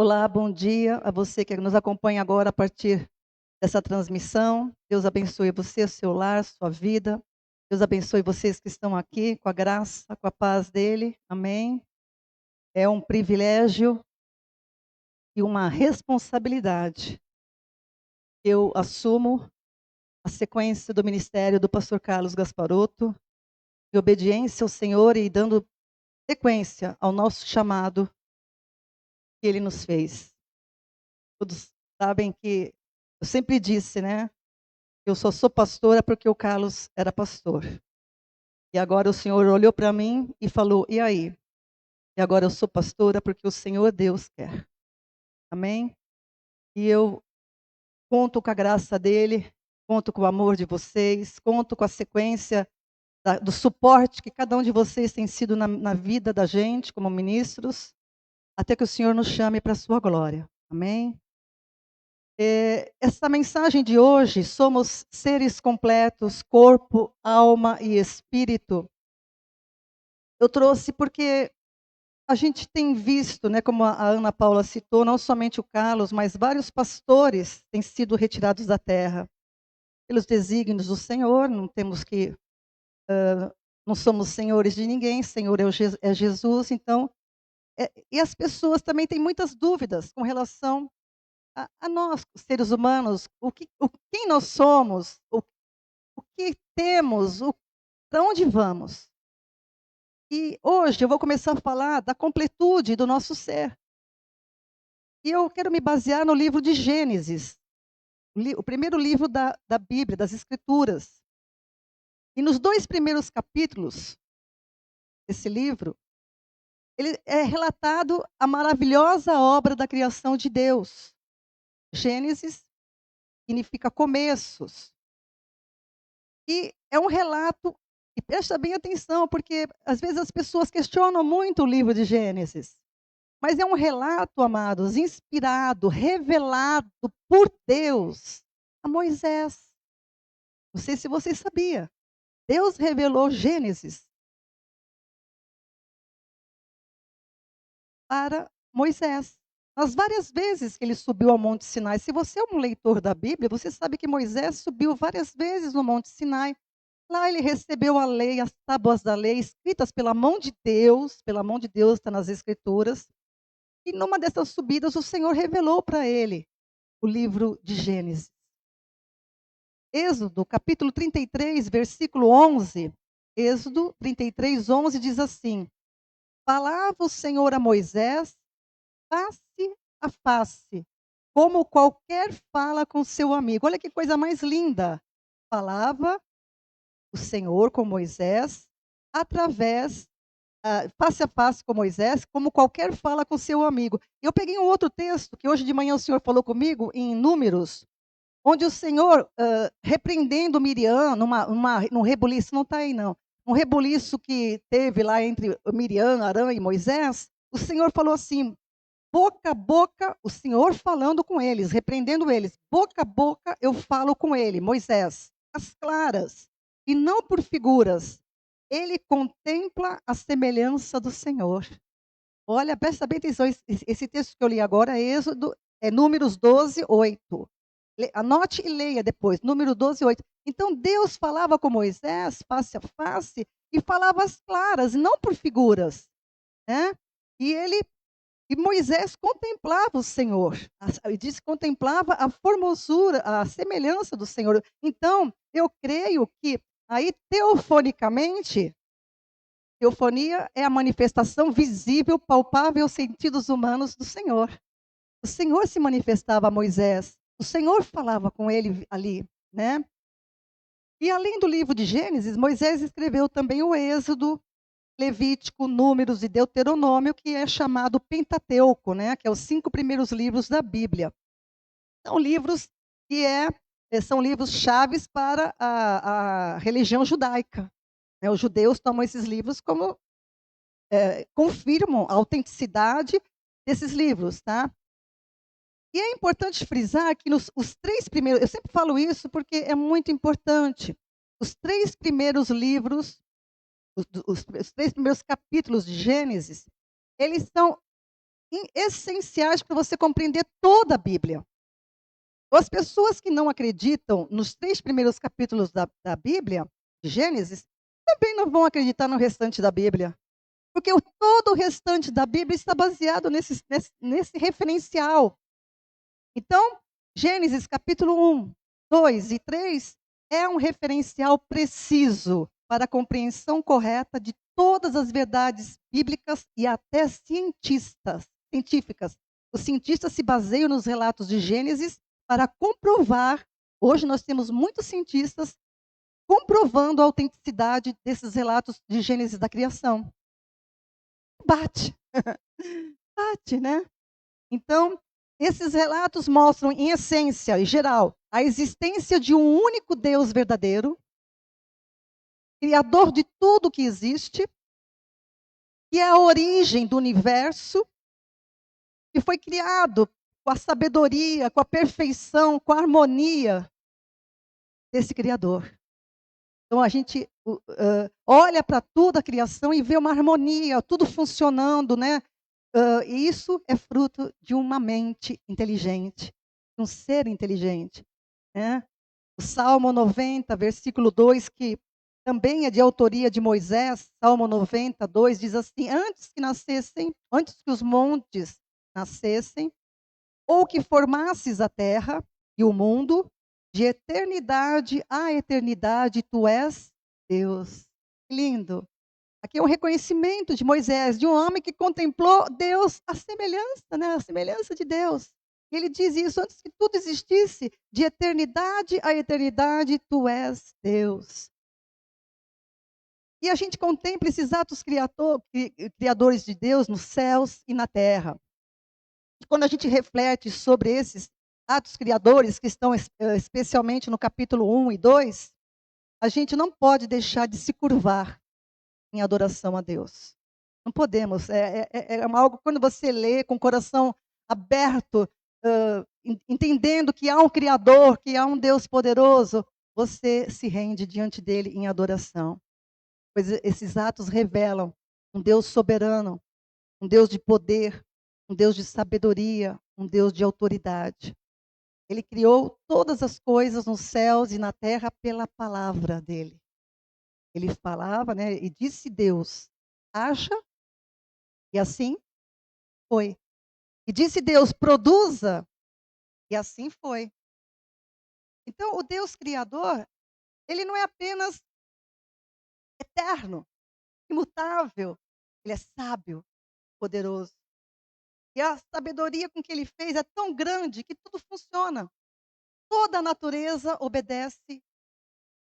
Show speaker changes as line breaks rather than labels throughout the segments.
Olá, bom dia a você que nos acompanha agora a partir dessa transmissão. Deus abençoe você, seu lar, sua vida. Deus abençoe vocês que estão aqui com a graça, com a paz dele. Amém. É um privilégio e uma responsabilidade. Eu assumo a sequência do ministério do pastor Carlos Gasparotto, em obediência ao Senhor e dando sequência ao nosso chamado que ele nos fez. Todos sabem que eu sempre disse, né? Eu só sou pastora porque o Carlos era pastor. E agora o Senhor olhou para mim e falou: "E aí?" E agora eu sou pastora porque o Senhor Deus quer. Amém? E eu conto com a graça dele, conto com o amor de vocês, conto com a sequência do suporte que cada um de vocês tem sido na vida da gente como ministros, até que o Senhor nos chame para a sua glória. Amém? Essa mensagem de hoje, somos seres completos, corpo, alma e espírito. Eu trouxe porque a gente tem visto, né, como a Ana Paula citou, não somente o Carlos, mas vários pastores têm sido retirados da terra pelos desígnios do Senhor. Não temos que, não somos senhores de ninguém, Senhor é Jesus. Então, e as pessoas também têm muitas dúvidas com relação a nós, os seres humanos, quem nós somos, o que temos, para onde vamos. E hoje eu vou começar a falar da completude do nosso ser. E eu quero me basear no livro de Gênesis, o primeiro livro da Bíblia, das Escrituras. E nos 2 primeiros capítulos desse livro, ele é relatado a maravilhosa obra da criação de Deus. Gênesis significa começos. E é um relato, e presta bem atenção, porque às vezes as pessoas questionam muito o livro de Gênesis. Mas é um relato, amados, inspirado, revelado por Deus a Moisés. Não sei se você sabia. Deus revelou Gênesis para Moisés. Nas várias vezes que ele subiu ao Monte Sinai. Se você é um leitor da Bíblia, você sabe que Moisés subiu várias vezes no Monte Sinai. Lá ele recebeu a lei, as tábuas da lei, escritas pela mão de Deus, está nas Escrituras. E numa dessas subidas, o Senhor revelou para ele o livro de Gênesis. Êxodo, capítulo 33, versículo 11. Êxodo 33, 11 diz assim: Falava o Senhor a Moisés face a face, como qualquer fala com seu amigo. Olha que coisa mais linda. Falava o Senhor com Moisés através, face a face com Moisés, como qualquer fala com seu amigo. Eu peguei um outro texto que hoje de manhã o Senhor falou comigo em Números, onde o Senhor, repreendendo Miriam, num rebuliço, não está aí não, um rebuliço que teve lá entre Miriam, Arão e Moisés, o Senhor falou assim, boca a boca, o Senhor falando com eles, repreendendo eles, boca a boca eu falo com ele, Moisés, as claras, e não por figuras. Ele contempla a semelhança do Senhor. Olha, presta bem atenção, esse texto que eu li agora é Êxodo, é Números 12, 8. Anote e leia depois, número 12, 8. Então Deus falava com Moisés face a face e falava às claras, não por figuras, né? E ele e Moisés contemplava o Senhor. E diz que contemplava a formosura, a semelhança do Senhor. Então, eu creio que aí teofonicamente, teofonia é a manifestação visível, palpável aos sentidos humanos do Senhor. O Senhor se manifestava a Moisés, o Senhor falava com ele ali, né? E além do livro de Gênesis, Moisés escreveu também o Êxodo, Levítico, Números e Deuteronômio, que é chamado Pentateuco, né? Que é os 5 primeiros livros da Bíblia. São livros que são livros chaves para a religião judaica, né? Os judeus tomam esses livros como confirmam a autenticidade desses livros, tá? E é importante frisar que os 3 primeiros, eu sempre falo isso porque é muito importante. Os 3 primeiros livros, os 3 primeiros capítulos de Gênesis, eles são essenciais para você compreender toda a Bíblia. As pessoas que não acreditam nos 3 primeiros capítulos da Bíblia, de Gênesis, também não vão acreditar no restante da Bíblia, porque todo o restante da Bíblia está baseado nesse referencial. Então, Gênesis capítulo 1, 2 e 3 é um referencial preciso para a compreensão correta de todas as verdades bíblicas e até científicas. Os cientistas se baseiam nos relatos de Gênesis para comprovar. Hoje nós temos muitos cientistas comprovando a autenticidade desses relatos de Gênesis da criação. Bate, bate, né? Então, esses relatos mostram, em essência e geral, a existência de um único Deus verdadeiro, criador de tudo que existe, que é a origem do universo, que foi criado com a sabedoria, com a perfeição, com a harmonia desse Criador. Então a gente olha para toda a criação e vê uma harmonia, tudo funcionando, né? E isso é fruto de uma mente inteligente, de um ser inteligente, né? O Salmo 90, versículo 2, que também é de autoria de Moisés, Salmo 90, 2, diz assim: antes que os montes nascessem, ou que formasses a terra e o mundo, de eternidade a eternidade, tu és Deus. Lindo. Aqui é um reconhecimento de Moisés, de um homem que contemplou Deus, a semelhança, né? A semelhança de Deus. Ele diz isso antes que tudo existisse, de eternidade a eternidade, tu és Deus. E a gente contempla esses atos criadores de Deus nos céus e na terra. E quando a gente reflete sobre esses atos criadores, que estão especialmente no capítulo 1 e 2, a gente não pode deixar de se curvar em adoração a Deus. Não podemos. É algo, quando você lê com o coração aberto, entendendo que há um Criador, que há um Deus poderoso, você se rende diante dele em adoração. Pois esses atos revelam um Deus soberano, um Deus de poder, um Deus de sabedoria, um Deus de autoridade. Ele criou todas as coisas nos céus e na terra pela palavra dele. Ele falava, né? E disse Deus: haja, e assim foi. E disse Deus: produza, e assim foi. Então, o Deus Criador, ele não é apenas eterno, imutável, ele é sábio, poderoso. E a sabedoria com que ele fez é tão grande que tudo funciona. Toda a natureza obedece,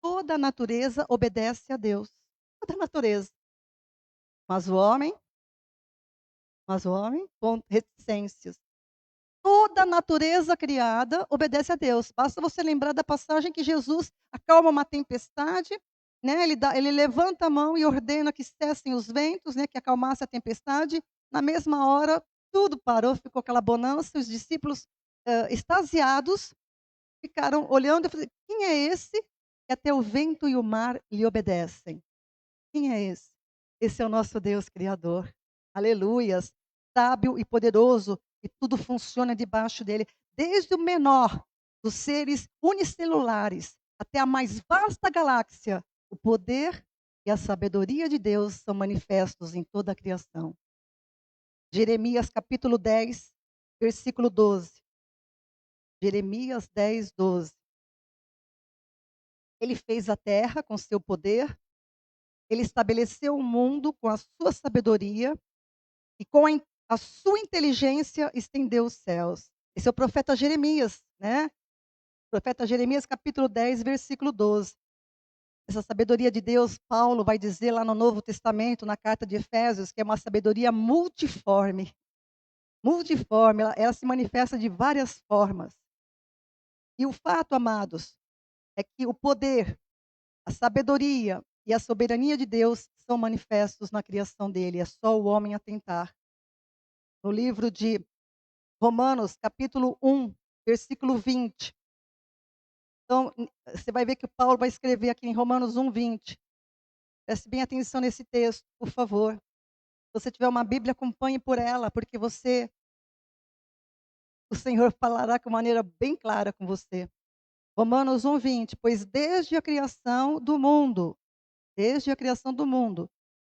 toda a natureza obedece a Deus. Toda a natureza. Mas o homem, com reticências. Toda a natureza criada obedece a Deus. Basta você lembrar da passagem que Jesus acalma uma tempestade, né? Ele levanta a mão e ordena que cessem os ventos, né? Que acalmasse a tempestade. Na mesma hora, tudo parou, ficou aquela bonança. Os discípulos, extasiados, ficaram olhando e falaram: quem é esse que até o vento e o mar lhe obedecem? Quem é esse? Esse é o nosso Deus Criador. Aleluias. Sábio e poderoso, e tudo funciona debaixo dele. Desde o menor dos seres unicelulares até a mais vasta galáxia, o poder e a sabedoria de Deus são manifestos em toda a criação. Jeremias capítulo 10, versículo 12. Jeremias 10, 12. Ele fez a terra com seu poder, ele estabeleceu o mundo com a sua sabedoria e com a sua inteligência estendeu os céus. Esse é o profeta Jeremias, né? Profeta Jeremias capítulo 10, versículo 12. Essa sabedoria de Deus, Paulo vai dizer lá no Novo Testamento, na carta de Efésios, que é uma sabedoria multiforme. Multiforme, ela se manifesta de várias formas. E o fato, amados, é que o poder, a sabedoria e a soberania de Deus são manifestos na criação dele. É só o homem atentar. No livro de Romanos, capítulo 1, versículo 20. Então, você vai ver que o Paulo vai escrever aqui em Romanos 1, 20. Preste bem atenção nesse texto, por favor. Se você tiver uma Bíblia, acompanhe por ela, porque você O Senhor falará de maneira bem clara com você. Romanos 1:20, pois desde a criação do mundo,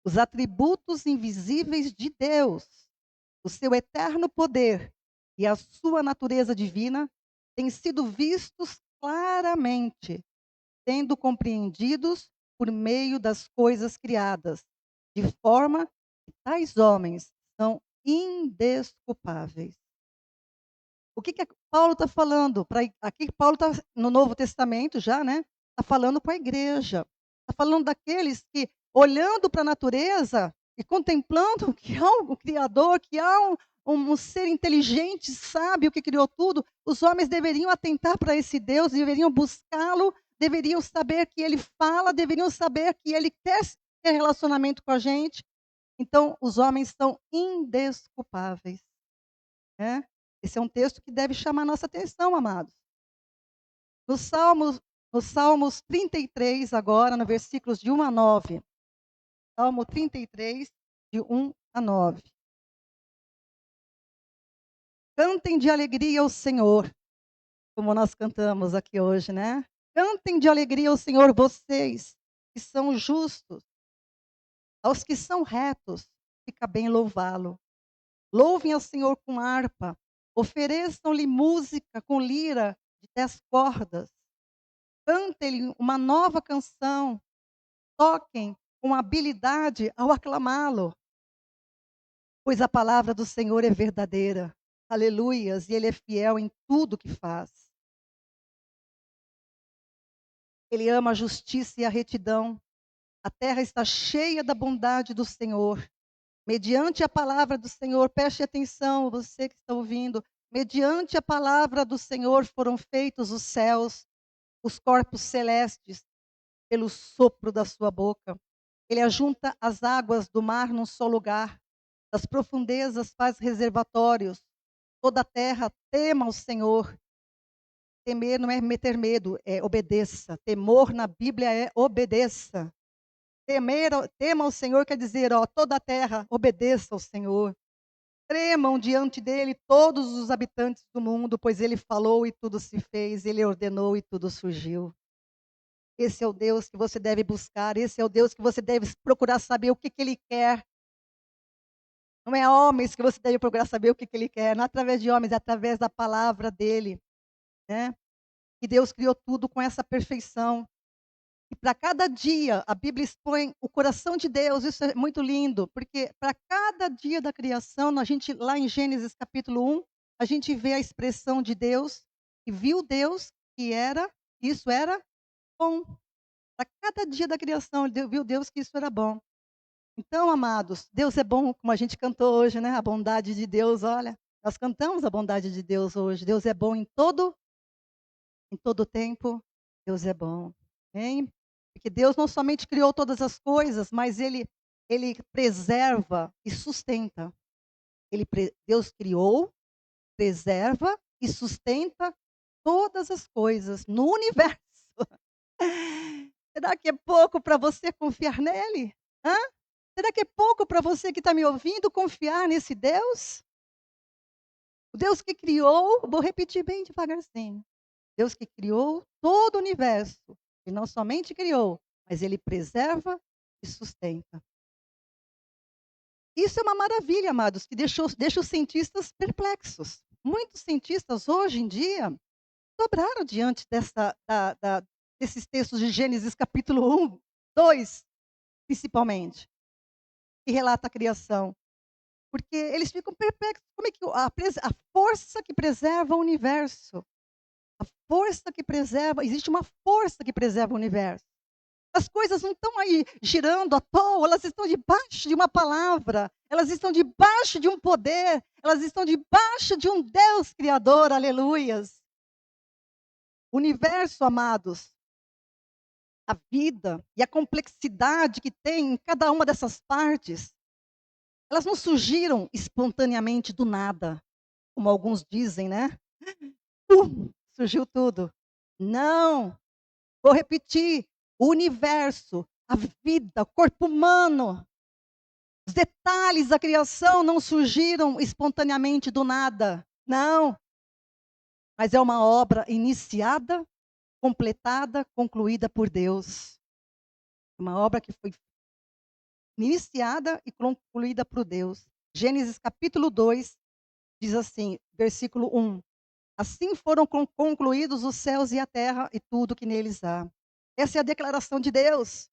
os atributos invisíveis de Deus, o seu eterno poder e a sua natureza divina têm sido vistos claramente, sendo compreendidos por meio das coisas criadas, de forma que tais homens são indesculpáveis. O que Paulo está falando? Aqui Paulo está no Novo Testamento já, né? Está falando com a igreja. Está falando daqueles que, olhando para a natureza e contemplando que há um Criador, que há um ser inteligente, sábio, que criou tudo, os homens deveriam atentar para esse Deus, deveriam buscá-lo, deveriam saber que ele fala, deveriam saber que ele quer ter relacionamento com a gente. Então, os homens são indesculpáveis, né? Esse é um texto que deve chamar nossa atenção, amados. No Salmos 33, agora, no versículos de 1 a 9. Salmo 33, de 1 a 9. Cantem de alegria ao Senhor, como nós cantamos aqui hoje, né? Cantem de alegria ao Senhor, vocês que são justos. Aos que são retos, fica bem louvá-lo. Louvem ao Senhor com harpa, ofereçam-lhe música com lira de 10 cordas. Cantem-lhe uma nova canção, toquem com habilidade ao aclamá-lo, pois a palavra do Senhor é verdadeira. Aleluias, e ele é fiel em tudo que faz. Ele ama a justiça e a retidão. A terra está cheia da bondade do Senhor. Mediante a palavra do Senhor, preste atenção, você que está ouvindo. Mediante a palavra do Senhor foram feitos os céus, os corpos celestes, pelo sopro da sua boca. Ele ajunta as águas do mar num só lugar. Das profundezas faz reservatórios. Toda a terra tema o Senhor. Temer não é meter medo, é obedeça. Temor na Bíblia é obedeça. Tema o Senhor quer dizer, toda a terra obedeça ao Senhor. Tremam diante dele todos os habitantes do mundo, pois ele falou e tudo se fez, ele ordenou e tudo surgiu. Esse é o Deus que você deve buscar, esse é o Deus que você deve procurar saber o que ele quer. Não é homens que você deve procurar saber o que ele quer, não é através de homens, é através da palavra dele, né? E Deus criou tudo com essa perfeição. E para cada dia, a Bíblia expõe o coração de Deus, isso é muito lindo, porque para cada dia da criação, a gente, lá em Gênesis capítulo 1, a gente vê a expressão de Deus, e viu Deus que isso era bom. Para cada dia da criação, viu Deus que isso era bom. Então, amados, Deus é bom, como a gente cantou hoje, né? A bondade de Deus, olha, nós cantamos a bondade de Deus hoje. Deus é bom em todo tempo, Deus é bom. Amém? Porque Deus não somente criou todas as coisas, mas ele preserva e sustenta. Deus criou, preserva e sustenta todas as coisas no universo. Será que é pouco para você confiar nele? Hã? Será que é pouco para você que está me ouvindo confiar nesse Deus? O Deus que criou, vou repetir bem devagarzinho. Deus que criou todo o universo. E não somente criou, mas ele preserva e sustenta. Isso é uma maravilha, amados, que deixa os cientistas perplexos. Muitos cientistas hoje em dia dobraram diante desses textos de Gênesis capítulo 1, 2, principalmente, que relata a criação. Porque eles ficam perplexos. Como é que a força que preserva o universo, a força que preserva, existe uma força que preserva o universo. As coisas não estão aí girando à toa, elas estão debaixo de uma palavra, elas estão debaixo de um poder, elas estão debaixo de um Deus criador, aleluias. O universo, amados, a vida e a complexidade que tem em cada uma dessas partes, elas não surgiram espontaneamente do nada, como alguns dizem, né? Surgiu tudo. Não, vou repetir, o universo, a vida, o corpo humano, os detalhes da criação não surgiram espontaneamente do nada. Não. mas é uma obra iniciada, completada, concluída por Deus. Uma obra que foi iniciada e concluída por Deus. Gênesis capítulo 2 diz assim, versículo 1: Assim foram concluídos os céus e a terra e tudo que neles há. Essa é a declaração de Deus.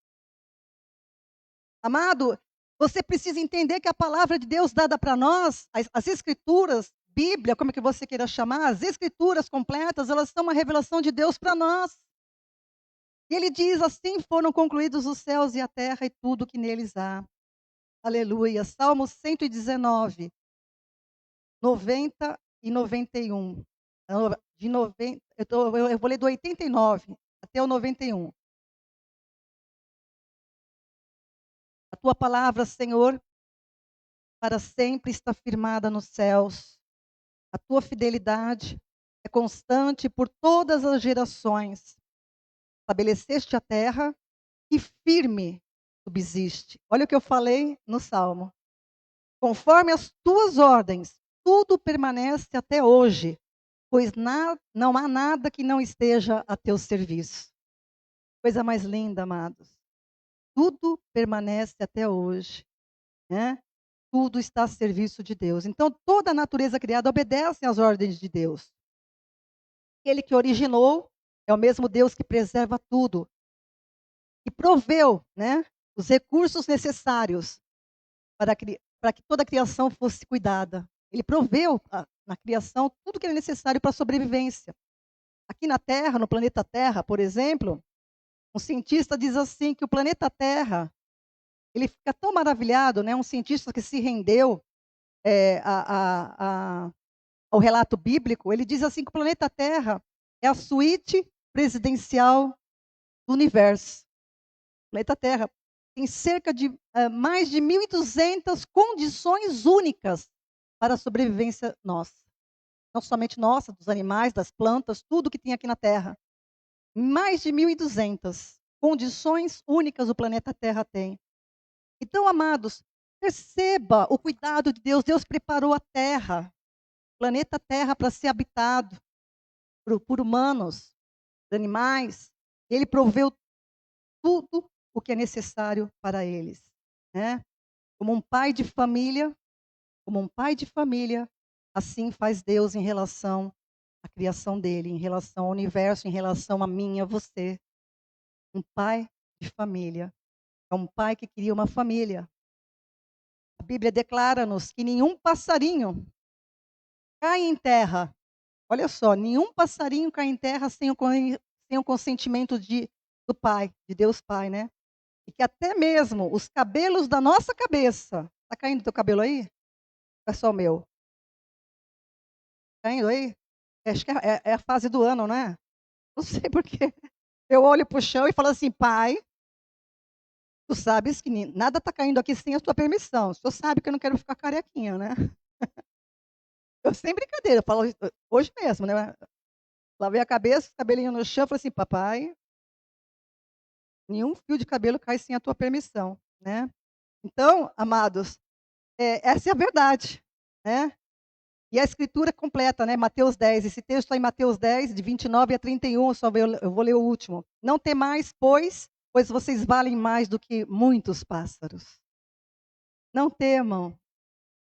Amado, você precisa entender que a palavra de Deus dada para nós, as escrituras, Bíblia, como é que você queira chamar, as escrituras completas, elas são uma revelação de Deus para nós. E ele diz: assim foram concluídos os céus e a terra e tudo que neles há. Aleluia. Salmo 119, 90 e 91. De 90, eu vou ler do 89 até o 91. A tua palavra, Senhor, para sempre está firmada nos céus. A tua fidelidade é constante por todas as gerações. Estabeleceste a terra e firme subsiste. Olha o que eu falei no Salmo. Conforme as tuas ordens, tudo permanece até hoje, pois não há nada que não esteja a teu serviço. Coisa mais linda, amados. Tudo permanece até hoje, né? Tudo está a serviço de Deus. Então, toda a natureza criada obedece às ordens de Deus. Ele que originou é o mesmo Deus que preserva tudo, que proveu, né, os recursos necessários para que toda a criação fosse cuidada. Ele proveu na criação tudo que era necessário para a sobrevivência. Aqui na Terra, no planeta Terra, por exemplo, um cientista diz assim que o planeta Terra, ele fica tão maravilhado, né, um cientista que se rendeu eh, a, a, ao relato bíblico, ele diz assim que o planeta Terra é a suíte presidencial do universo. O planeta Terra tem cerca de mais de 1.200 condições únicas para a sobrevivência nossa. Não somente nossa, dos animais, das plantas, tudo que tem aqui na Terra. Mais de 1.200 condições únicas o planeta Terra tem. Então, amados, perceba o cuidado de Deus. Deus preparou a Terra, o planeta Terra, para ser habitado por humanos, por animais. Ele proveu tudo o que é necessário para eles, né? Como um pai de família, como um pai de família, assim faz Deus em relação à criação dele, em relação ao universo, em relação a mim e a você. Um pai de família. É um pai que cria uma família. A Bíblia declara-nos que nenhum passarinho cai em terra. Olha só, nenhum passarinho cai em terra sem o consentimento do Pai, de Deus Pai, né? E que até mesmo os cabelos da nossa cabeça. Está caindo teu cabelo aí? É só o meu. Tá indo aí? Acho que é a fase do ano, né? Não sei por quê. Eu olho para o chão e falo assim: Pai, tu sabes que nada está caindo aqui sem a tua permissão. O senhor sabe que eu não quero ficar carequinha, né? Eu sem brincadeira, eu falo hoje mesmo, né? Lavei a cabeça, cabelinho no chão, falei assim: Papai, nenhum fio de cabelo cai sem a tua permissão, né? Então, amados, essa é a verdade, né? E a escritura completa, né? Mateus 10. Esse texto está em Mateus 10, de 29 a 31. Eu vou ler o último. Não temais, pois vocês valem mais do que muitos pássaros. Não temam,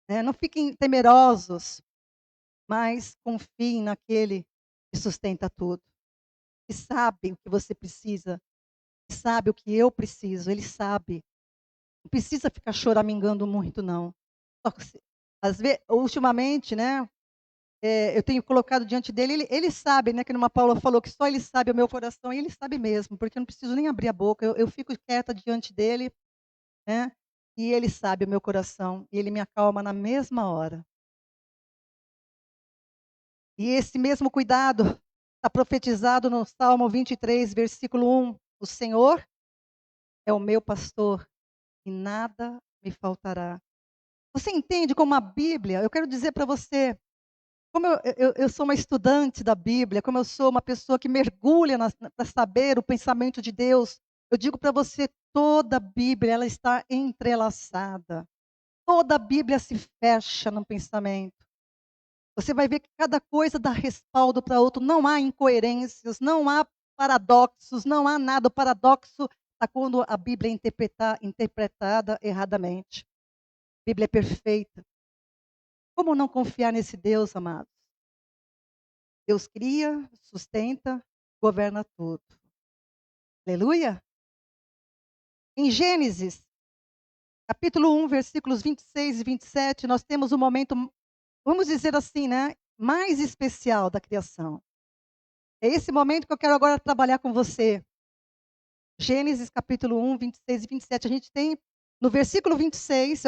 né? Não fiquem temerosos, mas confiem naquele que sustenta tudo, que sabe o que você precisa, que sabe o que eu preciso. Ele sabe. Não precisa ficar choramingando muito, não. Só que às vezes, ultimamente, né? Eu tenho colocado diante dele, ele sabe, né, que numa Paula falou que só ele sabe o meu coração, e ele sabe mesmo, porque eu não preciso nem abrir a boca, eu fico quieta diante dele, né, e ele sabe o meu coração, e ele me acalma na mesma hora. E esse mesmo cuidado está profetizado no Salmo 23, versículo 1. O Senhor é o meu pastor, e nada me faltará. Você entende como a Bíblia, eu quero dizer para você, como eu sou uma estudante da Bíblia, como eu sou uma pessoa que mergulha para saber o pensamento de Deus, eu digo para você, toda a Bíblia ela está entrelaçada. Toda a Bíblia se fecha no pensamento. Você vai ver que cada coisa dá respaldo para outro, não há incoerências, não há paradoxos, não há nada. O paradoxo está quando a Bíblia é interpretada erradamente. A Bíblia é perfeita. Como não confiar nesse Deus, amados? Deus cria, sustenta, governa tudo. Aleluia? Em Gênesis, capítulo 1, versículos 26 e 27, nós temos um momento, vamos dizer assim, né, mais especial da criação. É esse momento que eu quero agora trabalhar com você. Gênesis capítulo 1, 26 e 27. A gente tem no versículo 26,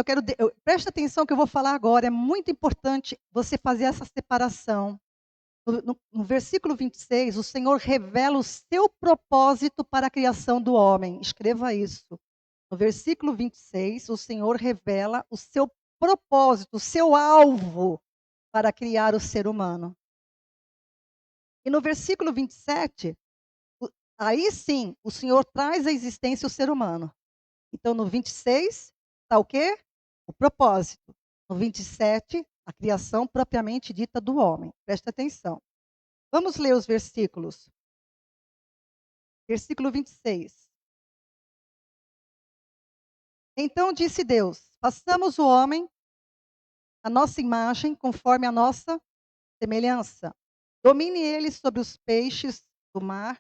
preste atenção que eu vou falar agora, é muito importante você fazer essa separação. No versículo 26, o Senhor revela o seu propósito para a criação do homem. Escreva isso. No versículo 26, o Senhor revela o seu propósito, o seu alvo para criar o ser humano. E no versículo 27, aí sim, o Senhor traz à existência o ser humano. Então, no 26, está o quê? O propósito. No 27, a criação propriamente dita do homem. Presta atenção. Vamos ler os versículos. Versículo 26. Então disse Deus: façamos o homem a nossa imagem, conforme a nossa semelhança. Domine ele sobre os peixes do mar,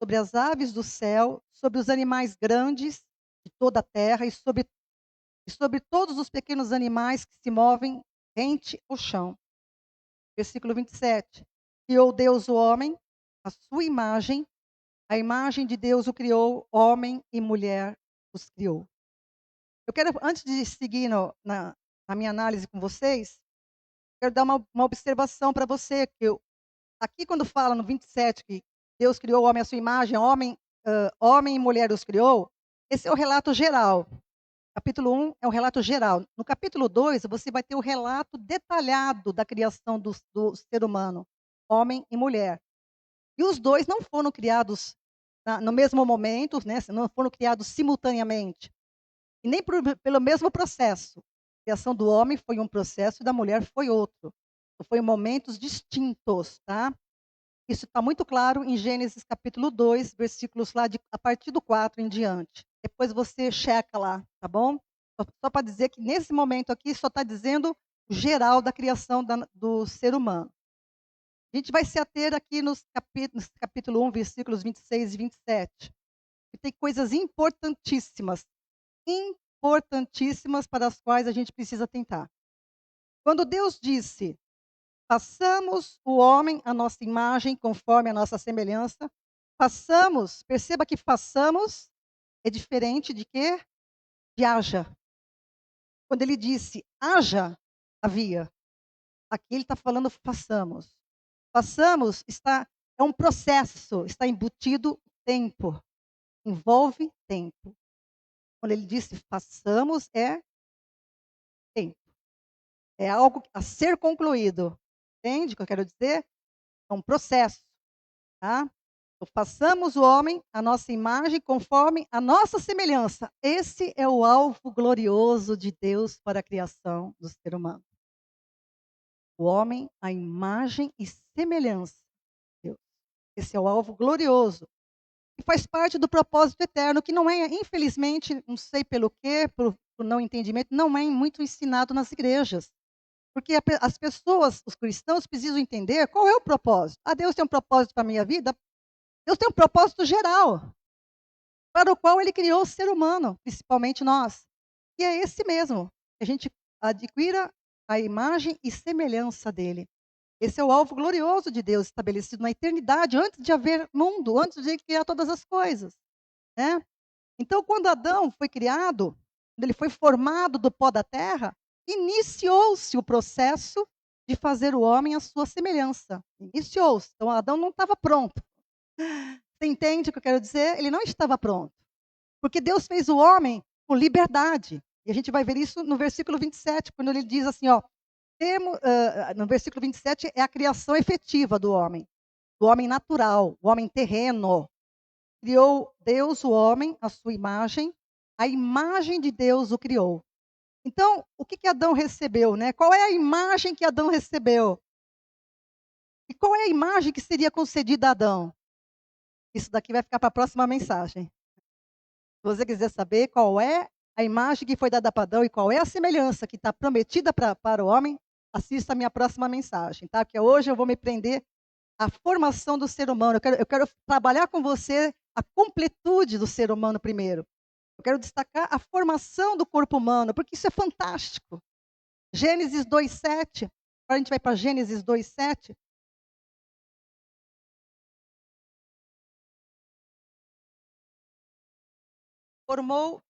sobre as aves do céu, sobre os animais grandes de toda a terra e sobre todos os pequenos animais que se movem rente ao chão. Versículo 27. Criou Deus o homem, a sua imagem, a imagem de Deus o criou, homem e mulher os criou. Eu quero, antes de seguir na minha análise com vocês, quero dar uma observação para você, aqui quando fala no 27 que Deus criou o homem à sua imagem, homem e mulher os criou, esse é o relato geral. Capítulo 1 é o relato geral. No capítulo 2, você vai ter o relato detalhado da criação do ser humano, homem e mulher. E os dois não foram criados no mesmo momento, né? Não foram criados simultaneamente. E nem pelo mesmo processo. A criação do homem foi um processo e da mulher foi outro. Então, foi em momentos distintos, tá? Isso está muito claro em Gênesis capítulo 2, versículos lá a partir do 4 em diante. Depois você checa lá, tá bom? Só para dizer que nesse momento aqui só está dizendo o geral da criação do ser humano. A gente vai se ater aqui nos capítulo 1, versículos 26 e 27. E tem coisas importantíssimas para as quais a gente precisa atentar. Quando Deus disse: façamos o homem à nossa imagem, conforme a nossa semelhança. Façamos, perceba que façamos é diferente de quê? De haja. Quando ele disse haja, havia. Aqui ele está falando façamos. Façamos é um processo, está embutido tempo. Envolve tempo. Quando ele disse façamos, é tempo. É algo a ser concluído. Entende o que eu quero dizer? É um processo. Tá? Então, façamos o homem a nossa imagem conforme a nossa semelhança. Esse é o alvo glorioso de Deus para a criação do ser humano. O homem, a imagem e semelhança de Deus. Esse é o alvo glorioso. E faz parte do propósito eterno, que não é, infelizmente, não sei pelo quê, por não entendimento, não é muito ensinado nas igrejas. Porque as pessoas, os cristãos, precisam entender qual é o propósito. Deus tem um propósito para a minha vida? Deus tem um propósito geral, para o qual ele criou o ser humano, principalmente nós. E é esse mesmo, que a gente adquira a imagem e semelhança dele. Esse é o alvo glorioso de Deus estabelecido na eternidade, antes de haver mundo, antes de ele criar todas as coisas. Né? Então, quando Adão foi criado, quando ele foi formado do pó da terra, iniciou-se o processo de fazer o homem à sua semelhança. Iniciou-se. Então, Adão não estava pronto. Você entende o que eu quero dizer? Ele não estava pronto. Porque Deus fez o homem com liberdade. E a gente vai ver isso no versículo 27, quando ele diz assim, no versículo 27 é a criação efetiva do homem natural, o homem terreno. Criou Deus o homem, a sua imagem, a imagem de Deus o criou. Então, o que que Adão recebeu, né? Qual é a imagem que Adão recebeu? E qual é a imagem que seria concedida a Adão? Isso daqui vai ficar para a próxima mensagem. Se você quiser saber qual é a imagem que foi dada para Adão e qual é a semelhança que está prometida para o homem, assista a minha próxima mensagem, tá? Porque hoje eu vou me prender à formação do ser humano. Eu quero trabalhar com você a completude do ser humano primeiro. Eu quero destacar a formação do corpo humano, porque isso é fantástico. Gênesis 2:7. Agora a gente vai para Gênesis 2:7. Formou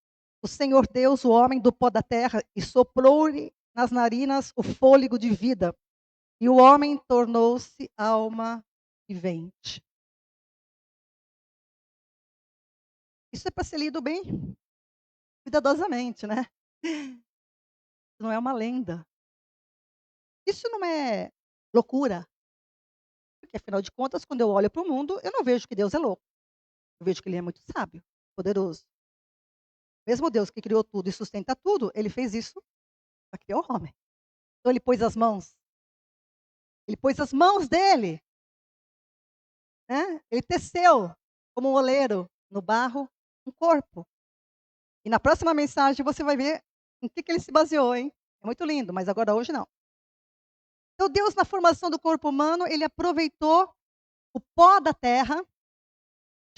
o Senhor Deus o homem do pó da terra e soprou-lhe nas narinas o fôlego de vida. E o homem tornou-se alma vivente. Isso é para ser lido bem cuidadosamente, né? Não é uma lenda. Isso não é loucura. Porque, afinal de contas, quando eu olho para o mundo, eu não vejo que Deus é louco. Eu vejo que Ele é muito sábio, poderoso. Mesmo Deus que criou tudo e sustenta tudo, Ele fez isso para criar o homem. Então Ele pôs as mãos. Ele pôs as mãos dele, né? Ele teceu como um oleiro no barro um corpo. E na próxima mensagem você vai ver em que ele se baseou, hein? É muito lindo, mas agora hoje não. Então Deus, na formação do corpo humano, Ele aproveitou o pó da terra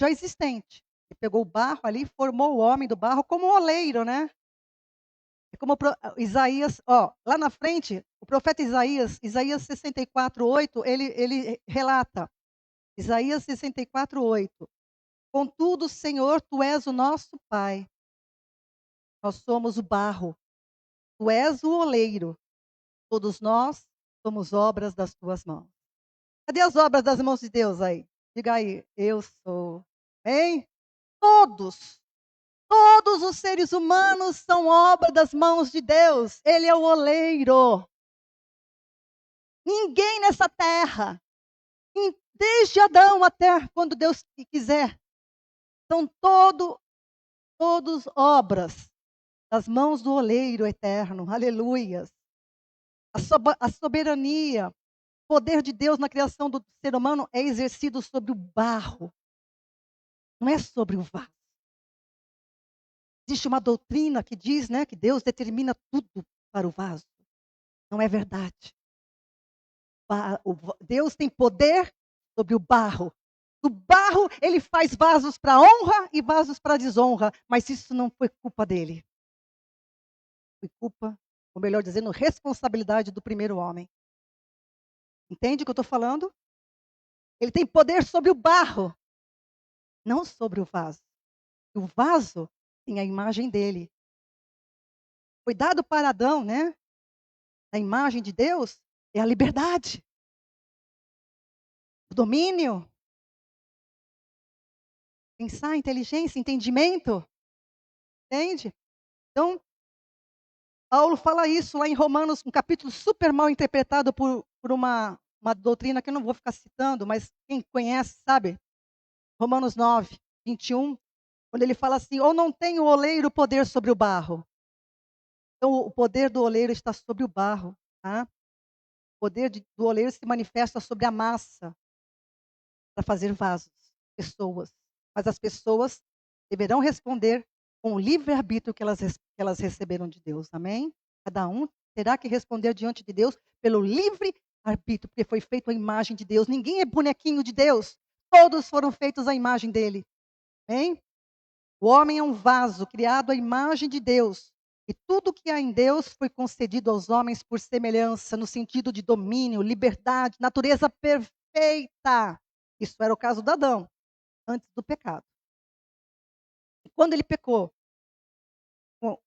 já existente. Ele pegou o barro ali, formou o homem do barro como um oleiro, né? É como Isaías, ó, lá na frente, o profeta Isaías, Isaías 64:8, ele relata, Isaías 64:8. Contudo, Senhor, tu és o nosso Pai. Nós somos o barro, tu és o oleiro. Todos nós somos obras das tuas mãos. Cadê as obras das mãos de Deus aí? Diga aí, eu sou. Hein? Todos. Todos os seres humanos são obra das mãos de Deus. Ele é o oleiro. Ninguém nessa terra, desde Adão até quando Deus quiser, são todos obras das mãos do oleiro eterno. Aleluias. A soberania, o poder de Deus na criação do ser humano é exercido sobre o barro, não é sobre o vaso. Existe uma doutrina que diz, né, que Deus determina tudo para o vaso. Não é verdade. Deus tem poder sobre o barro. Do barro, ele faz vasos para honra e vasos para desonra, mas isso não foi culpa dele. Foi culpa, ou melhor dizendo, responsabilidade do primeiro homem. Entende o que eu estou falando? Ele tem poder sobre o barro, não sobre o vaso. O vaso tem a imagem dele. Foi dado para Adão, né? A imagem de Deus é a liberdade, o domínio, pensar, inteligência, entendimento. Entende? Então, Paulo fala isso lá em Romanos, um capítulo super mal interpretado por uma doutrina que eu não vou ficar citando, mas quem conhece sabe. Romanos 9:21, quando ele fala assim: ou não tem o oleiro poder sobre o barro. Então, o poder do oleiro está sobre o barro. Tá? O poder do oleiro se manifesta sobre a massa para fazer vasos, pessoas. Mas as pessoas deverão responder com o livre-arbítrio que elas receberam de Deus. Amém? Cada um terá que responder diante de Deus pelo livre-arbítrio, porque foi feito a imagem de Deus. Ninguém é bonequinho de Deus. Todos foram feitos à imagem dele. Amém? O homem é um vaso criado à imagem de Deus. E tudo que há em Deus foi concedido aos homens por semelhança, no sentido de domínio, liberdade, natureza perfeita. Isso era o caso de Adão, antes do pecado. E quando ele pecou, bom,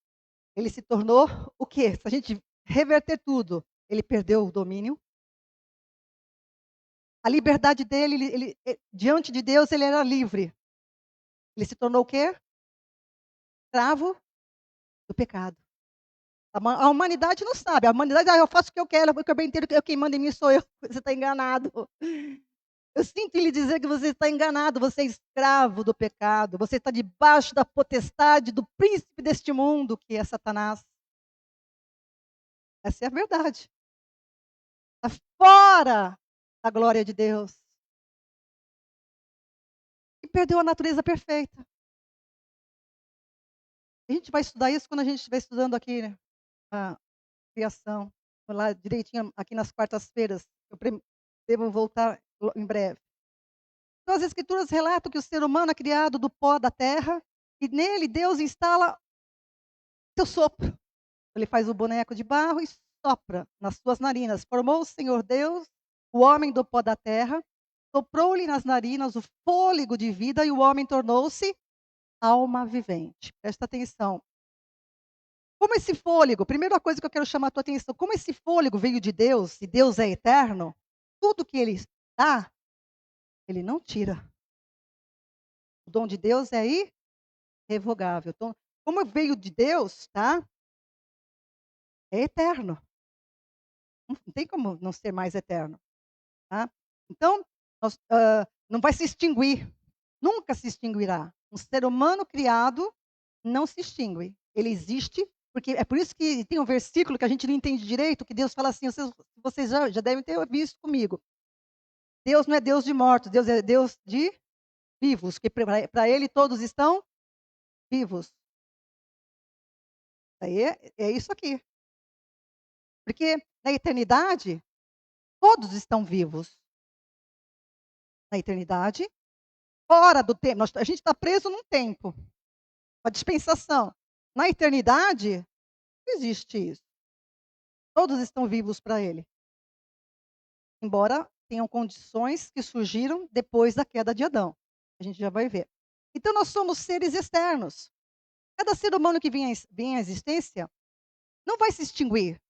ele se tornou o quê? Se a gente reverter tudo, ele perdeu o domínio. A liberdade dele, diante de Deus, ele era livre. Ele se tornou o quê? Escravo do pecado. A humanidade não sabe. A humanidade, eu faço o que eu quero, porque eu bem entendo que quem manda em mim sou eu. Você está enganado. Eu sinto lhe dizer que você está enganado. Você é escravo do pecado. Você está debaixo da potestade do príncipe deste mundo, que é Satanás. Essa é a verdade. Está fora da glória de Deus. E perdeu a natureza perfeita. A gente vai estudar isso quando a gente estiver estudando aqui, né, a criação. Vou lá direitinho aqui nas quartas-feiras. Eu devo voltar em breve. Então as escrituras relatam que o ser humano é criado do pó da terra e nele Deus instala seu sopro. Ele faz o boneco de barro e sopra nas suas narinas. Formou o Senhor Deus, o homem do pó da terra, soprou-lhe nas narinas o fôlego de vida e o homem tornou-se alma vivente. Presta atenção. Como esse fôlego, primeira coisa que eu quero chamar a tua atenção, como esse fôlego veio de Deus e Deus é eterno, tudo que ele dá, ele não tira. O dom de Deus é irrevogável. Então, como veio de Deus, tá? É eterno. Não tem como não ser mais eterno, tá? Então, não vai se extinguir, nunca se extinguirá. Um ser humano criado não se extingue. Ele existe, porque é por isso que tem um versículo que a gente não entende direito, que Deus fala assim, vocês já devem ter visto comigo. Deus não é Deus de mortos, Deus é Deus de vivos, que para Ele todos estão vivos. Aí é isso aqui. Porque na eternidade, todos estão vivos. Na eternidade, fora do tempo. A gente está preso num tempo, uma dispensação. Na eternidade, não existe isso. Todos estão vivos para Ele. Embora tenham condições que surgiram depois da queda de Adão. A gente já vai ver. Então, nós somos seres externos. Cada ser humano que vem à existência não vai se extinguir.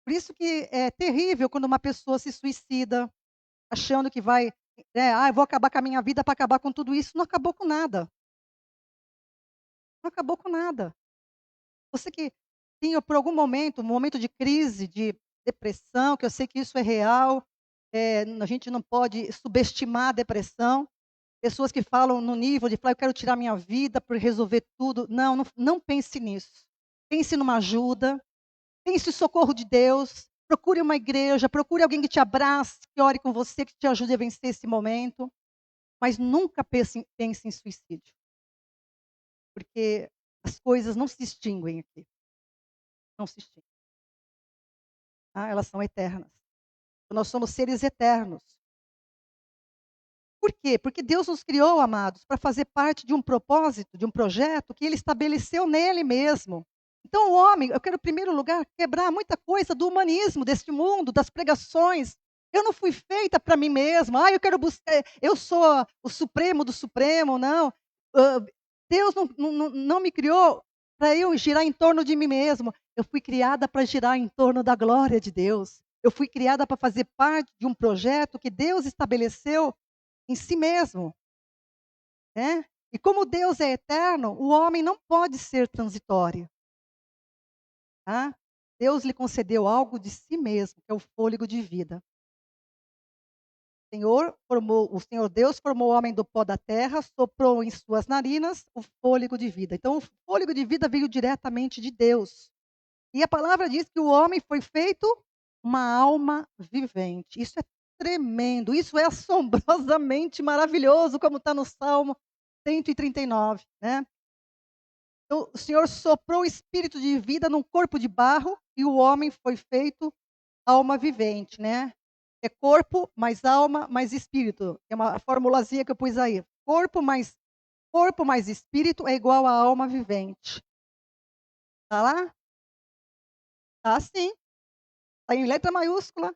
Por isso que é terrível quando uma pessoa se suicida, achando que vai, eu vou acabar com a minha vida para acabar com tudo isso. Não acabou com nada. Não acabou com nada. Você que tem por algum momento, um momento de crise, de depressão, que eu sei que isso é real, a gente não pode subestimar a depressão. Pessoas que falam no nível de falar, eu quero tirar minha vida para resolver tudo. Não, não, não pense nisso. Pense numa ajuda, pense no socorro de Deus, procure uma igreja, procure alguém que te abrace, que ore com você, que te ajude a vencer esse momento. Mas nunca pense em suicídio, porque as coisas não se extinguem aqui, não se extinguem, tá? Elas são eternas. Nós somos seres eternos. Por quê? Porque Deus nos criou, amados, para fazer parte de um propósito, de um projeto que Ele estabeleceu nele mesmo. Então, o homem, eu quero, em primeiro lugar, quebrar muita coisa do humanismo, deste mundo, das pregações. Eu não fui feita para mim mesma. Eu quero buscar, eu sou o supremo do supremo. Não. Ah, Deus não me criou para eu girar em torno de mim mesmo. Eu fui criada para girar em torno da glória de Deus. Eu fui criada para fazer parte de um projeto que Deus estabeleceu em si mesmo, né. E como Deus é eterno, o homem não pode ser transitório, tá. Deus lhe concedeu algo de si mesmo, que é o fôlego de vida. O Senhor Deus formou o homem do pó da terra, soprou em suas narinas o fôlego de vida. Então o fôlego de vida veio diretamente de Deus. E a palavra diz que o homem foi feito uma alma vivente. Isso é tremendo, isso é assombrosamente maravilhoso, como está no Salmo 139, né. Então, o Senhor soprou o espírito de vida num corpo de barro e o homem foi feito alma vivente, né. É corpo mais alma mais espírito, é uma formulazinha que eu pus aí. Corpo mais espírito é igual a alma vivente. Tá lá? Tá sim, tá em letra maiúscula.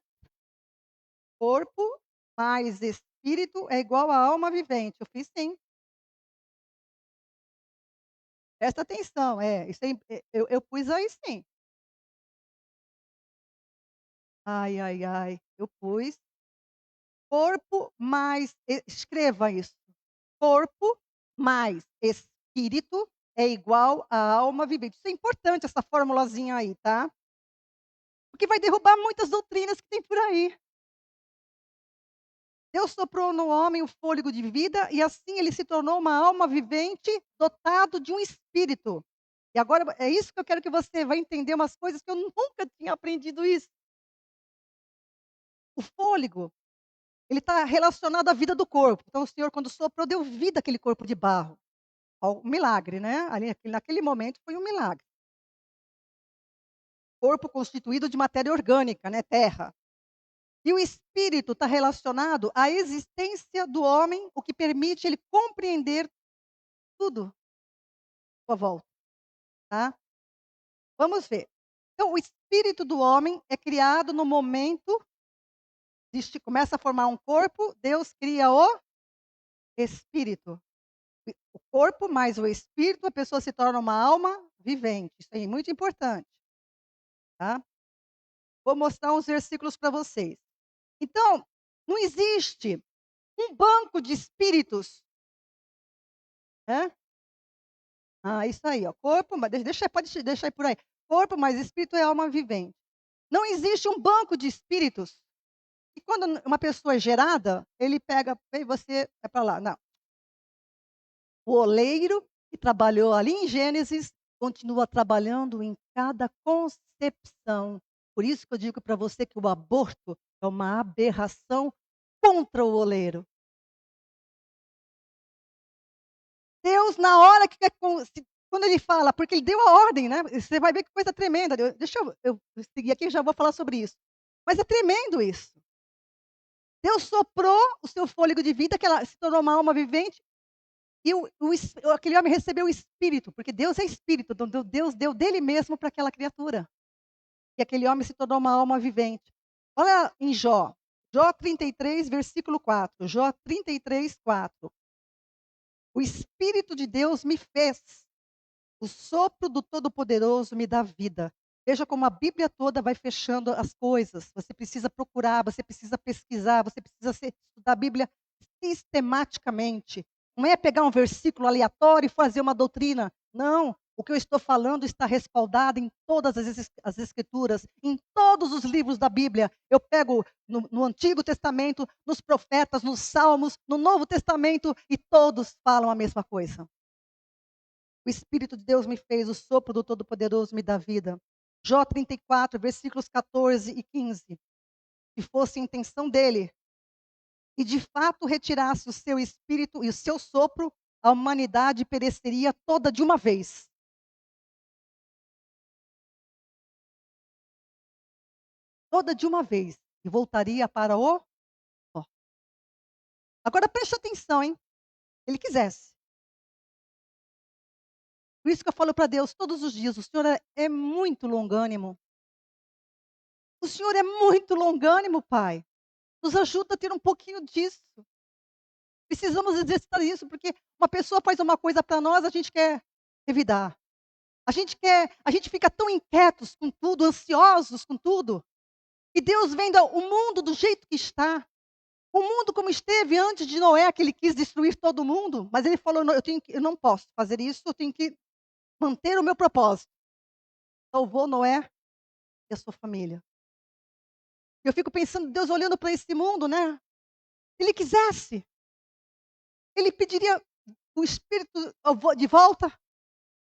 Corpo mais espírito é igual a alma vivente. Eu fiz sim. Presta atenção, isso aí, eu pus aí sim. Ai, ai, ai, eu pus corpo mais escreva isso, corpo mais espírito é igual a alma vivente. Isso é importante essa formulazinha aí, tá. Porque vai derrubar muitas doutrinas que tem por aí. Deus soprou no homem o fôlego de vida e assim ele se tornou uma alma vivente dotado de um espírito. E agora é isso que eu quero que você vai entender umas coisas que eu nunca tinha aprendido isso. O fôlego, ele está relacionado à vida do corpo. Então o Senhor quando soprou deu vida àquele corpo de barro. Ó, um milagre, né, ali naquele momento foi um milagre. Corpo constituído de matéria orgânica, né, terra. E o espírito está relacionado à existência do homem, o que permite ele compreender tudo à sua volta, tá. Vamos ver. Então o espírito do homem é criado no momento começa a formar um corpo, Deus cria o espírito. O corpo mais o espírito, a pessoa se torna uma alma vivente. Isso aí é muito importante, tá. Vou mostrar uns versículos para vocês. Então, não existe um banco de espíritos, né. Ah, isso aí, ó, corpo, mas pode deixar aí por aí. Corpo mais espírito é alma vivente. Não existe um banco de espíritos, e quando uma pessoa é gerada, ele pega: "Ei, você é para lá", não. O oleiro que trabalhou ali em Gênesis, continua trabalhando em cada concepção. Por isso que eu digo para você que o aborto é uma aberração contra o oleiro. Deus, na hora que quer quando ele fala, porque ele deu a ordem, né, você vai ver que coisa tremenda. Deixa eu seguir aqui e já vou falar sobre isso. Mas é tremendo isso. Deus soprou o seu fôlego de vida, que ela se tornou uma alma vivente, e aquele homem recebeu o espírito, porque Deus é espírito, então Deus deu dele mesmo para aquela criatura. E aquele homem se tornou uma alma vivente. Olha em Jó 33, versículo 4. Jó 33, 4. O Espírito de Deus me fez, o sopro do Todo-Poderoso me dá vida. Veja como a Bíblia toda vai fechando as coisas. Você precisa procurar, você precisa pesquisar, você precisa estudar a Bíblia sistematicamente. Não é pegar um versículo aleatório e fazer uma doutrina. Não. O que eu estou falando está respaldado em todas as Escrituras, em todos os livros da Bíblia. Eu pego no Antigo Testamento, nos profetas, nos Salmos, no Novo Testamento, e todos falam a mesma coisa. O Espírito de Deus me fez, o sopro do Todo-Poderoso me dá vida. Jó 34, versículos 14 e 15. Se fosse a intenção dele, e de fato retirasse o seu espírito e o seu sopro, a humanidade pereceria toda de uma vez. Toda de uma vez. E voltaria para o ó. Agora preste atenção, hein? Se ele quisesse. Por isso que eu falo para Deus todos os dias: o Senhor é muito longânimo. O Senhor é muito longânimo, Pai. Nos ajuda a ter um pouquinho disso. Precisamos exercitar isso, porque uma pessoa faz uma coisa para nós, a gente quer revidar. A gente fica tão inquietos com tudo, ansiosos com tudo. E Deus vendo o mundo do jeito que está. O mundo como esteve antes de Noé, que ele quis destruir todo mundo, mas ele falou: "Não, eu não posso fazer isso, eu tenho que manter o meu propósito". Salvou Noé e a sua família. Eu fico pensando, Deus olhando para esse mundo, né? Se ele quisesse, ele pediria o espírito de volta,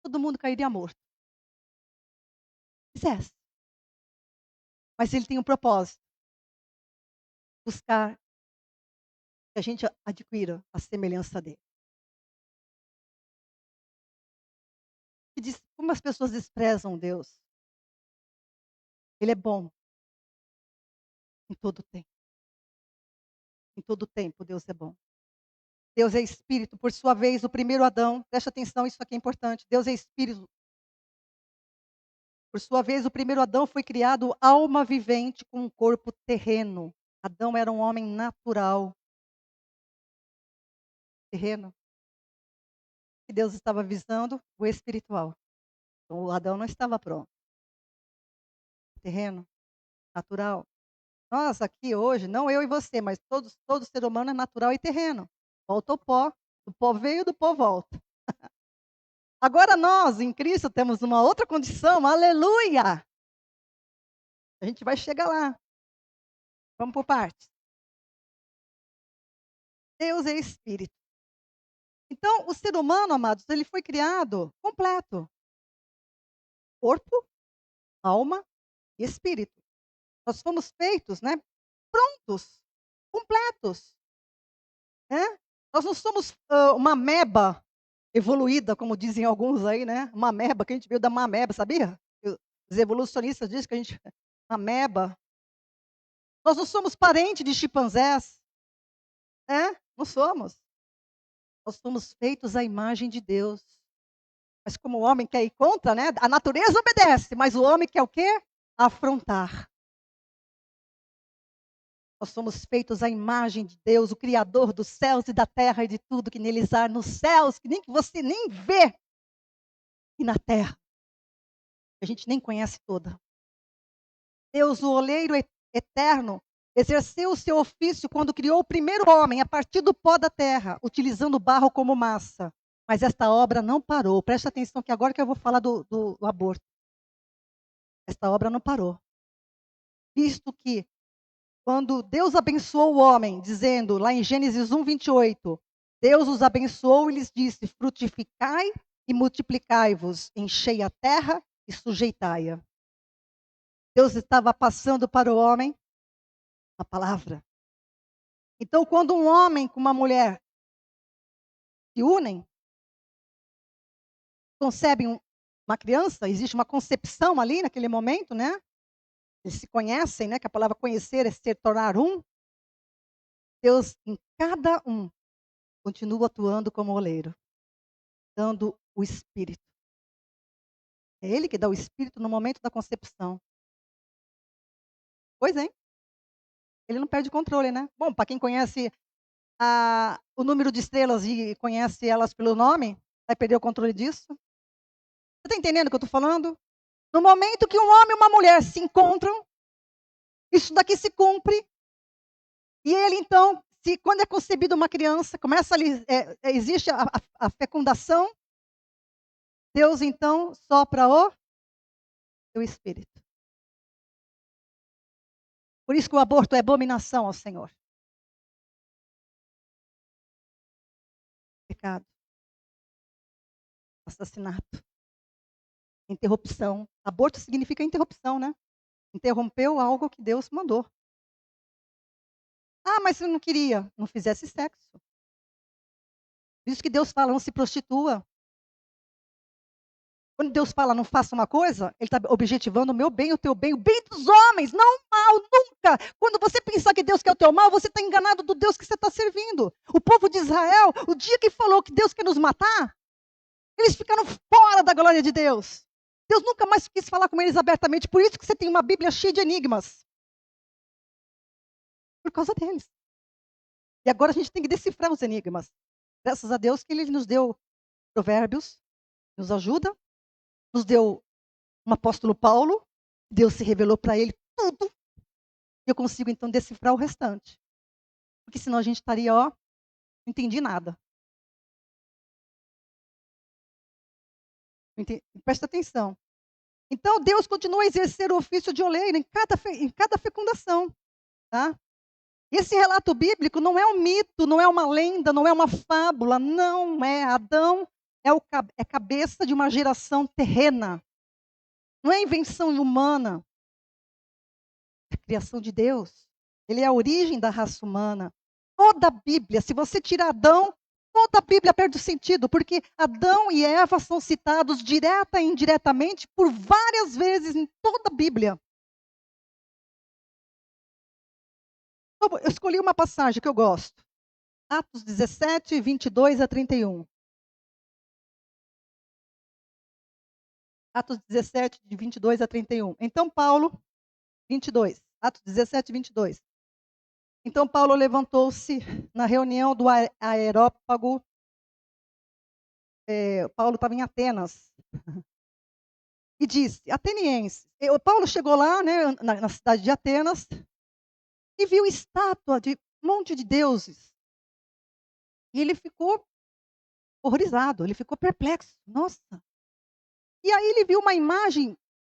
todo mundo cairia morto. Quisesse. Mas ele tem um propósito: buscar que a gente adquira a semelhança dele. E diz como as pessoas desprezam Deus. Ele é bom em todo tempo. Em todo tempo Deus é bom. Deus é espírito, por sua vez, o primeiro Adão, preste atenção, isso aqui é importante. Deus é espírito. Por sua vez, o primeiro Adão foi criado alma vivente com um corpo terreno. Adão era um homem natural, terreno. E Deus estava visando o espiritual. Então, o Adão não estava pronto. Terreno, natural. Nós aqui hoje, não eu e você, mas todo ser humano é natural e terreno. Volta ao pó, do pó veio, do pó volta. Agora nós, em Cristo, temos uma outra condição, aleluia! A gente vai chegar lá. Vamos por partes. Deus é espírito. Então, o ser humano, amados, ele foi criado completo. corpo, alma e espírito. Nós fomos feitos, né, prontos, completos, né. Nós não somos, uma ameba evoluída, como dizem alguns aí, né, uma ameba, que a gente veio da uma ameba, sabia? Os evolucionistas dizem que a gente ameba. Nós não somos parente de chimpanzés, né, não somos. Nós somos feitos à imagem de Deus. Mas como o homem quer ir contra, né, a natureza obedece, mas o homem quer o quê? Afrontar. Nós somos feitos à imagem de Deus, o Criador dos céus e da terra e de tudo que neles há nos céus, que nem que você nem vê, e na terra, que a gente nem conhece toda. Deus, o oleiro eterno, exerceu o seu ofício quando criou o primeiro homem a partir do pó da terra, utilizando o barro como massa. Mas esta obra não parou. Presta atenção que agora que eu vou falar do aborto. Esta obra não parou. Visto que quando Deus abençoou o homem, dizendo lá em Gênesis 1:28, Deus os abençoou e lhes disse: frutificai e multiplicai-vos, enchei a terra e sujeitai-a. Deus estava passando para o homem a palavra. Então, quando um homem com uma mulher se unem, concebem uma criança, existe uma concepção ali naquele momento, né? Eles se conhecem, né? Que a palavra conhecer é se tornar um. Deus em cada um continua atuando como oleiro, dando o espírito. É ele que dá o espírito no momento da concepção. Pois é, ele não perde o controle, né? Bom, para quem conhece o número de estrelas e conhece elas pelo nome, vai perder o controle disso? Você está entendendo o que eu estou falando? No momento que um homem e uma mulher se encontram, isso daqui se cumpre, e ele então, se quando é concebida uma criança, começa ali, existe a fecundação, Deus então sopra o seu espírito. Por isso que o aborto é abominação ao Senhor. Pecado, assassinato, interrupção. Aborto significa interrupção, né? Interrompeu algo que Deus mandou. Ah, mas eu não queria. Não fizesse sexo. Por isso que Deus fala, não se prostitua. Quando Deus fala, não faça uma coisa, Ele está objetivando o meu bem, o bem dos homens, não o mal, nunca. Quando você pensar que Deus quer o teu mal, você está enganado do Deus que você está servindo. O povo de Israel, o dia que falou que Deus quer nos matar, eles ficaram fora da glória de Deus. Deus nunca mais quis falar com eles abertamente. Por isso que você tem uma Bíblia cheia de enigmas. Por causa deles. E agora a gente tem que decifrar os enigmas. Graças a Deus que Ele nos deu provérbios, nos ajuda, nos deu um apóstolo Paulo, Deus se revelou para ele tudo, e eu consigo então decifrar o restante. Porque senão a gente estaria, ó, não entendi nada. Presta atenção. Então Deus continua a exercer o ofício de oleiro em cada fecundação. Tá? Esse relato bíblico não é um mito, não é uma lenda, não é uma fábula, não é. Adão é cabeça de uma geração terrena. Não é invenção humana, é a criação de Deus. Ele é a origem da raça humana. Toda a Bíblia, se você tirar Adão, toda a Bíblia perde o sentido, porque Adão e Eva são citados direta e indiretamente por várias vezes em toda a Bíblia. Então, eu escolhi uma passagem que eu gosto. Atos 17, 22 a 31. Atos 17, de 22 a 31. Então Paulo, 22. Atos 17, 22. Então Paulo levantou-se na reunião do Areópago. Paulo estava em Atenas. E disse, atenienses. Paulo chegou lá, né, na cidade de Atenas, e viu estátua de um monte de deuses. E ele ficou horrorizado, ele ficou perplexo. Nossa! E aí ele viu uma imagem,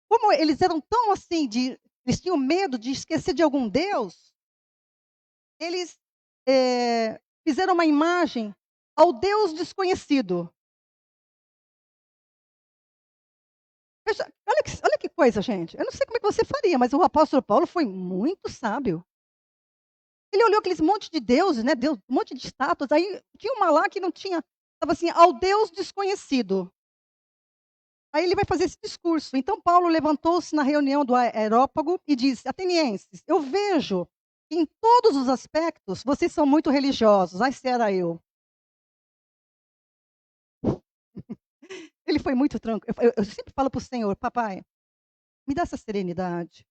como eles eram tão assim, eles tinham medo de esquecer de algum deus, eles fizeram uma imagem ao Deus desconhecido. Veja, olha que coisa, gente. Eu não sei como é que você faria, mas o apóstolo Paulo foi muito sábio. Ele olhou aqueles monte de deuses, né, Deus, um monte de estátuas, aí tinha uma lá que não tinha, estava assim: "Ao Deus desconhecido". Aí ele vai fazer esse discurso. Então Paulo levantou-se na reunião do Areópago e disse: "Atenienses, eu vejo que em todos os aspectos vocês são muito religiosos". Ai, se era eu. Ele foi muito tranquilo. Eu sempre falo para o Senhor: "Papai, me dá essa serenidade,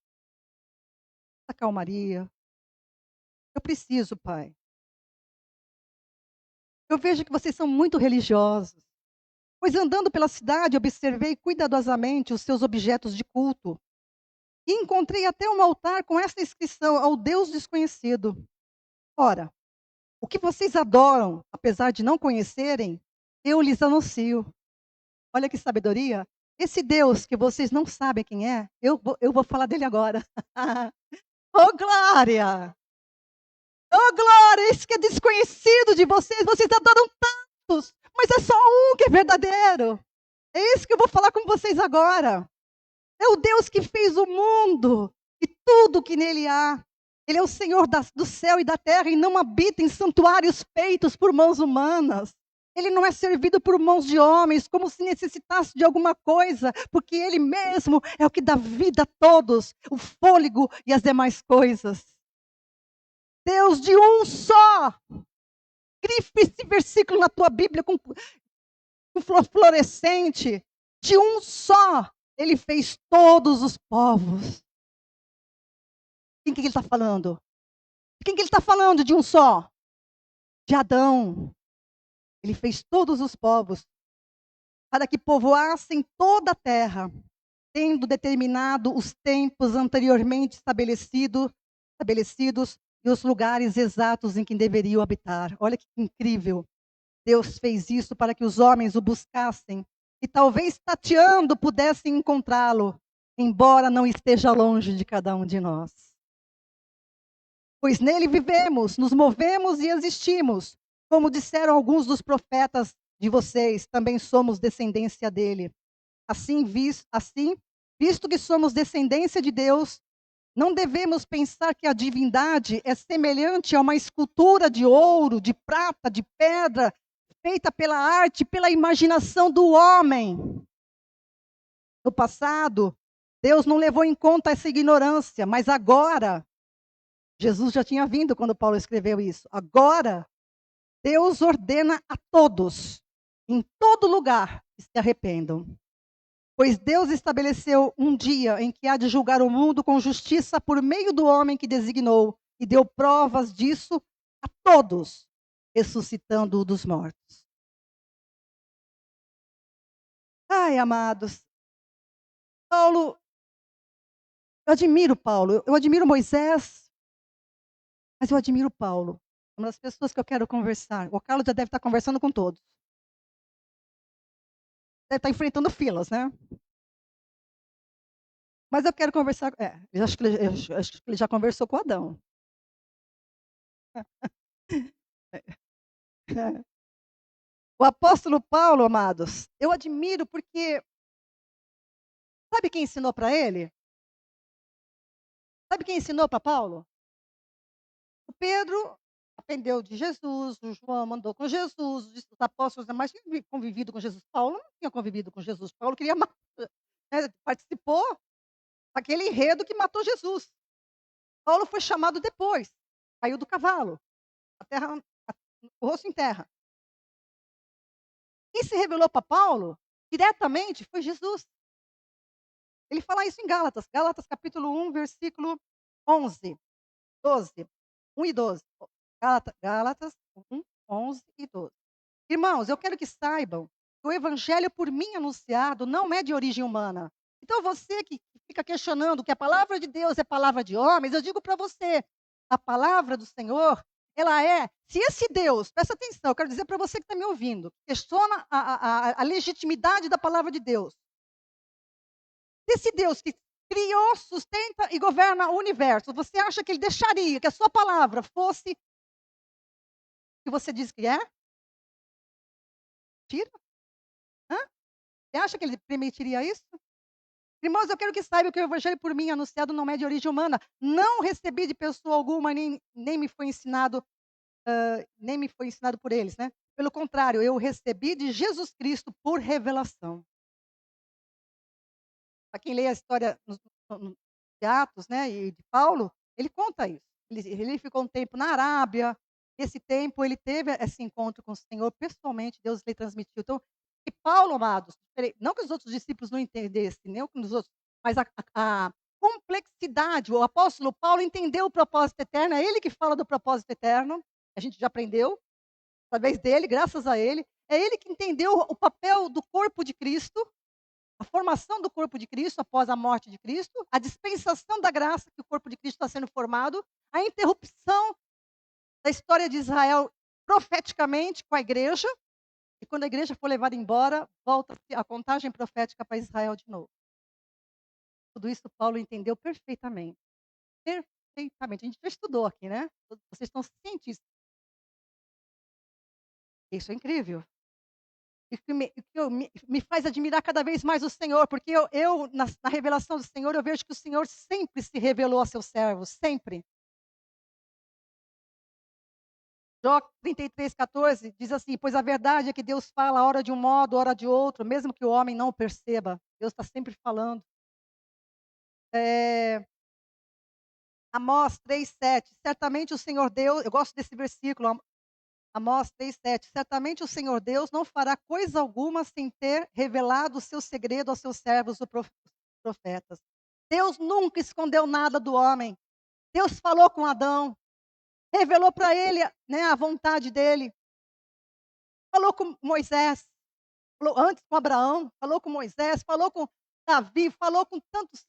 essa calmaria. Eu preciso, pai. Eu vejo que vocês são muito religiosos, pois andando pela cidade observei cuidadosamente os seus objetos de culto e encontrei até um altar com esta inscrição: ao Deus desconhecido. Ora, o que vocês adoram, apesar de não conhecerem, eu lhes anuncio". Olha que sabedoria. Esse Deus que vocês não sabem quem é, eu vou falar dele agora. Oh, glória! Oh, glória! Esse que é desconhecido de vocês, vocês adoram tantos, mas é só um que é verdadeiro. É esse que eu vou falar com vocês agora. É o Deus que fez o mundo e tudo que nele há. Ele é o Senhor do céu e da terra e não habita em santuários feitos por mãos humanas. Ele não é servido por mãos de homens, como se necessitasse de alguma coisa, porque Ele mesmo é o que dá vida a todos, o fôlego e as demais coisas. Deus de um só. Grife esse versículo na tua Bíblia com flor fluorescente. De um só, Ele fez todos os povos. Quem que ele está falando? De quem que ele está falando de um só? De Adão. Ele fez todos os povos para que povoassem toda a terra, tendo determinado os tempos anteriormente estabelecidos e os lugares exatos em que deveriam habitar. Olha que incrível. Deus fez isso para que os homens o buscassem e talvez tateando pudessem encontrá-lo, embora não esteja longe de cada um de nós. Pois nele vivemos, nos movemos e existimos. Como disseram alguns dos profetas de vocês, também somos descendência dele. Assim, visto que somos descendência de Deus, não devemos pensar que a divindade é semelhante a uma escultura de ouro, de prata, de pedra, feita pela arte, pela imaginação do homem. No passado, Deus não levou em conta essa ignorância, mas agora, Jesus já tinha vindo quando Paulo escreveu isso. Agora, Deus ordena a todos, em todo lugar, que se arrependam. Pois Deus estabeleceu um dia em que há de julgar o mundo com justiça por meio do homem que designou, e deu provas disso a todos, ressuscitando-o dos mortos. Ai, amados, Paulo, eu admiro Paulo, eu admiro Moisés, mas eu admiro Paulo. Uma das pessoas que eu quero conversar. O Carlos já deve estar conversando com todos. Deve estar enfrentando filas, né? Mas eu quero conversar. Eu acho que ele já conversou com Adão. O apóstolo Paulo, amados, eu admiro porque sabe quem ensinou para ele? Sabe quem ensinou para Paulo? O Pedro aprendeu de Jesus, o João mandou com Jesus, os apóstolos demais tinham convivido com Jesus. Paulo não tinha convivido com Jesus. Paulo queria participou daquele enredo que matou Jesus. Paulo foi chamado depois, caiu do cavalo, a terra, o rosto em terra. Quem se revelou para Paulo diretamente foi Jesus. Ele fala isso em Gálatas, Gálatas capítulo 1, versículo 11, 12, 1 e 12. Gálatas 1, 11 e 12. Irmãos, eu quero que saibam que o evangelho por mim anunciado não é de origem humana. Então você que fica questionando que a palavra de Deus é palavra de homens, eu digo para você, a palavra do Senhor, ela é, se esse Deus, presta atenção, eu quero dizer para você que está me ouvindo, questiona a legitimidade da palavra de Deus. Desse Deus que criou, sustenta e governa o universo, você acha que ele deixaria que a sua palavra fosse o que você diz que é? Tira? Hã? Você acha que ele permitiria isso? Irmãos, eu quero que saibam que o evangelho por mim anunciado não é de origem humana. Não recebi de pessoa alguma, nem me foi ensinado, nem me foi ensinado por eles, né. Pelo contrário, eu recebi de Jesus Cristo por revelação. Para quem lê a história no de Atos, né, e de Paulo, ele conta isso. Ele ficou um tempo na Arábia, esse tempo ele teve esse encontro com o Senhor pessoalmente, Deus lhe transmitiu. Então, e Paulo, amados, não que os outros discípulos não entendessem, nem os outros, mas a complexidade, o apóstolo Paulo entendeu o propósito eterno, é ele que fala do propósito eterno, a gente já aprendeu, através dele, graças a ele. É ele que entendeu o papel do corpo de Cristo, a formação do corpo de Cristo após a morte de Cristo, a dispensação da graça que o corpo de Cristo está sendo formado, a interrupção da história de Israel profeticamente com a igreja, e quando a igreja for levada embora, volta a contagem profética para Israel de novo. Tudo isso Paulo entendeu perfeitamente, perfeitamente. A gente já estudou aqui, né? Vocês estão cientistas. Isso é incrível. E que me faz admirar cada vez mais o Senhor, porque eu na revelação do Senhor, eu vejo que o Senhor sempre se revelou a seus servos, sempre. Jó 33:14 diz assim: "Pois a verdade é que Deus fala ora de um modo, ora de outro, mesmo que o homem não o perceba". Deus está sempre falando. Eh, Amós 3:7, certamente o Senhor Deus, eu gosto desse versículo, Amós 3:7, certamente o Senhor Deus não fará coisa alguma sem ter revelado o seu segredo aos seus servos, os profetas. Deus nunca escondeu nada do homem. Deus falou com Adão, revelou para ele, né, a vontade dele. Falou com Moisés, falou antes com Abraão, falou com Moisés, falou com Davi, falou com todos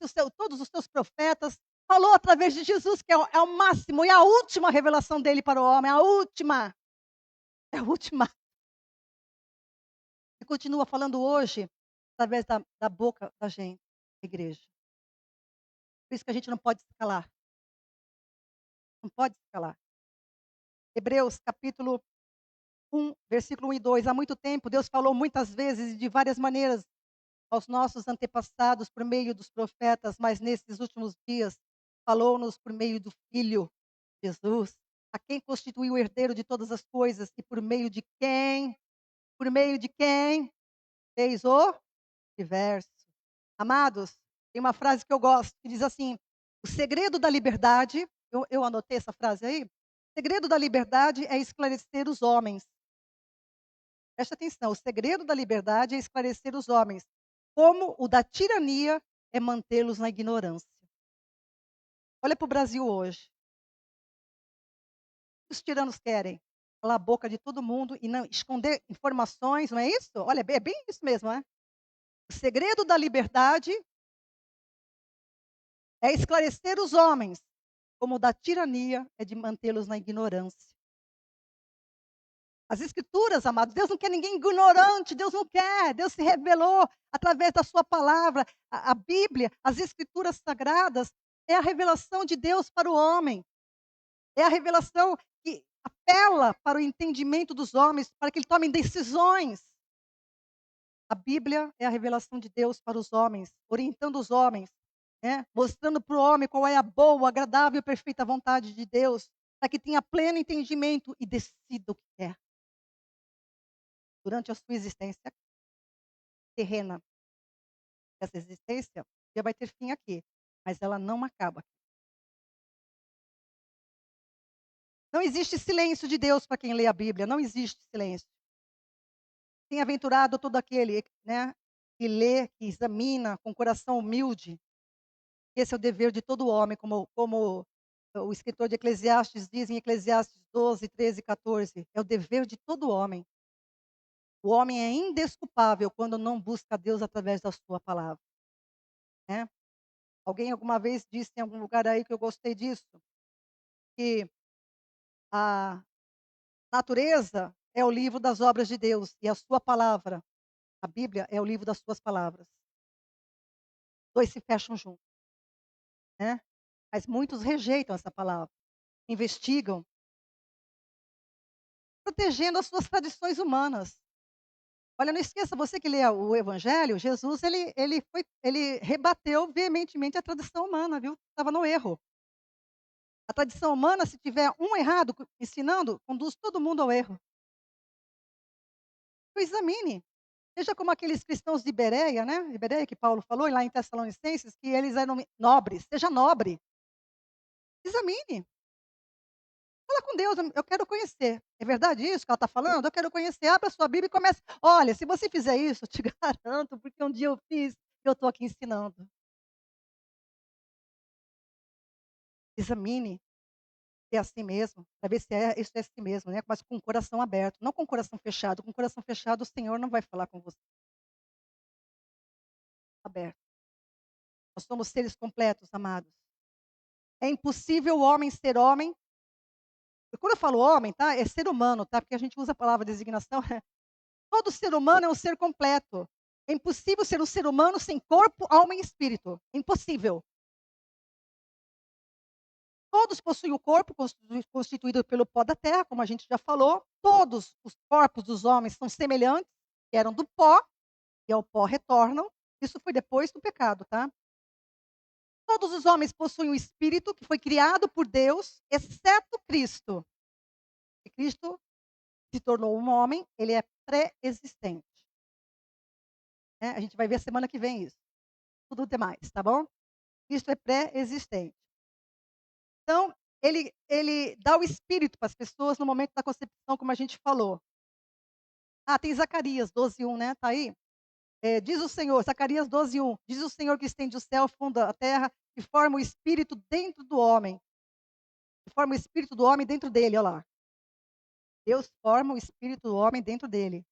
os seus profetas, falou através de Jesus, que é o máximo e a última revelação dele para o homem, a última, é a última. E continua falando hoje, através da boca da gente, igreja. Por isso que a gente não pode se calar, não pode se calar. Hebreus capítulo 1, versículo 1 e 2. Há muito tempo Deus falou muitas vezes e de várias maneiras aos nossos antepassados por meio dos profetas, mas nesses últimos dias falou-nos por meio do Filho, Jesus, a quem constituiu o herdeiro de todas as coisas e por meio de quem fez o universo. Amados, tem uma frase que eu gosto, que diz assim: "O segredo da liberdade", eu anotei essa frase aí, "o segredo da liberdade é esclarecer os homens". Preste atenção, o segredo da liberdade é esclarecer os homens, como o da tirania é mantê-los na ignorância. Olha para o Brasil hoje. O que os tiranos querem? Calar a boca de todo mundo e não esconder informações, não é isso? Olha, é bem isso mesmo, é? O segredo da liberdade é esclarecer os homens, como o da tirania é de mantê-los na ignorância. As escrituras, amados, Deus não quer ninguém ignorante, Deus não quer. Deus se revelou através da sua palavra. A Bíblia, as escrituras sagradas, é a revelação de Deus para o homem. É a revelação que apela para o entendimento dos homens, para que eles tomem decisões. A Bíblia é a revelação de Deus para os homens, orientando os homens, né? Mostrando para o homem qual é a boa, agradável e perfeita vontade de Deus, para que tenha pleno entendimento e decida o que quer durante a sua existência terrena. Essa existência já vai ter fim aqui, mas ela não acaba. Não existe silêncio de Deus para quem lê a Bíblia, não existe silêncio. Bem-aventurado todo aquele, né, que lê, que examina com coração humilde. Esse é o dever de todo homem, como o escritor de Eclesiastes diz em Eclesiastes 12, 13 e 14. É o dever de todo homem. O homem é indesculpável quando não busca Deus através da sua palavra, né. Alguém alguma vez disse em algum lugar aí que eu gostei disso, que a natureza é o livro das obras de Deus e a sua palavra, a Bíblia, é o livro das suas palavras. Dois se fecham juntos, né. Mas muitos rejeitam essa palavra, investigam, protegendo as suas tradições humanas. Olha, não esqueça, você que lê o evangelho, Jesus ele rebateu veementemente a tradição humana, viu, estava no erro. A tradição humana, se tiver um errado ensinando, conduz todo mundo ao erro. Então examine. Seja como aqueles cristãos de Bereia, né, de Bereia que Paulo falou, lá em Tessalonicenses, que eles eram nobres. Seja nobre. Examine. Fala com Deus, eu quero conhecer. É verdade isso que ela está falando? Eu quero conhecer. Abra sua Bíblia e comece. Olha, se você fizer isso, eu te garanto, porque um dia eu fiz, eu estou aqui ensinando. Examine se é assim mesmo, para ver se isso é assim mesmo, né? Mas com o coração aberto, não com o coração fechado. Com o coração fechado, o Senhor não vai falar com você aberto. Nós somos seres completos, amados. É impossível o homem ser homem. E quando eu falo homem, tá? É ser humano, tá? Porque a gente usa a palavra designação. Todo ser humano é um ser completo. É impossível ser um ser humano sem corpo, alma e espírito. É impossível. Todos possuem o corpo constituído pelo pó da terra, como a gente já falou. Todos os corpos dos homens são semelhantes, que eram do pó, e ao pó retornam. Isso foi depois do pecado, tá? Todos os homens possuem o espírito que foi criado por Deus, exceto Cristo. E Cristo se tornou um homem, ele é pré-existente. Né? A gente vai ver semana que vem isso. Tudo demais, tá bom? Cristo é pré-existente. Então, ele dá o espírito para as pessoas no momento da concepção, como a gente falou. Ah, tem Zacarias 12:1, né, tá aí? Diz o Senhor, Zacarias 12:1, diz o Senhor que estende o céu, funda a terra, e forma o espírito dentro do homem. E forma o espírito do homem dentro dele, olha lá. Deus forma o espírito do homem dentro dele.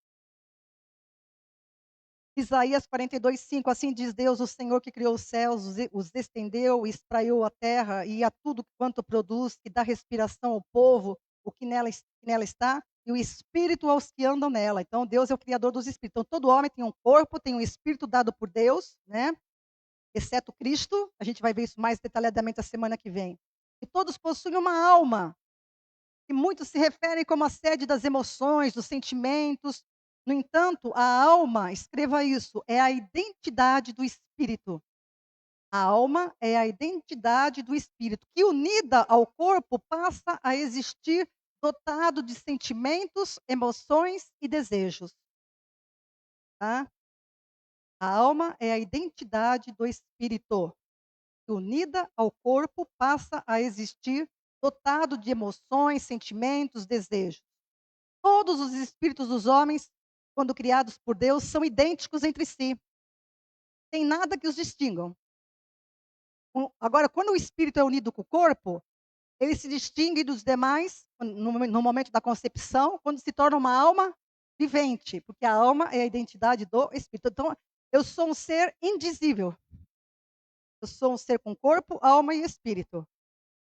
Isaías 42:5, assim diz Deus, o Senhor que criou os céus, os estendeu, espraiou a terra e a tudo quanto produz, que dá respiração ao povo, o que nela está, e o espírito aos que andam nela. Então Deus é o criador dos espíritos. Então todo homem tem um corpo, tem um espírito dado por Deus, né? Exceto Cristo, a gente vai ver isso mais detalhadamente a semana que vem. E todos possuem uma alma, que muitos se referem como a sede das emoções, dos sentimentos. No entanto, a alma, escreva isso, é a identidade do espírito. A alma é a identidade do espírito, que unida ao corpo passa a existir dotado de sentimentos, emoções e desejos. Tá? A alma é a identidade do espírito, que unida ao corpo passa a existir dotado de emoções, sentimentos, desejos. Todos os espíritos dos homens, quando criados por Deus, são idênticos entre si. Tem nada que os distingam. Agora, quando o espírito é unido com o corpo, ele se distingue dos demais no momento da concepção, quando se torna uma alma vivente, porque a alma é a identidade do espírito. Então, eu sou um ser indizível. Eu sou um ser com corpo, alma e espírito.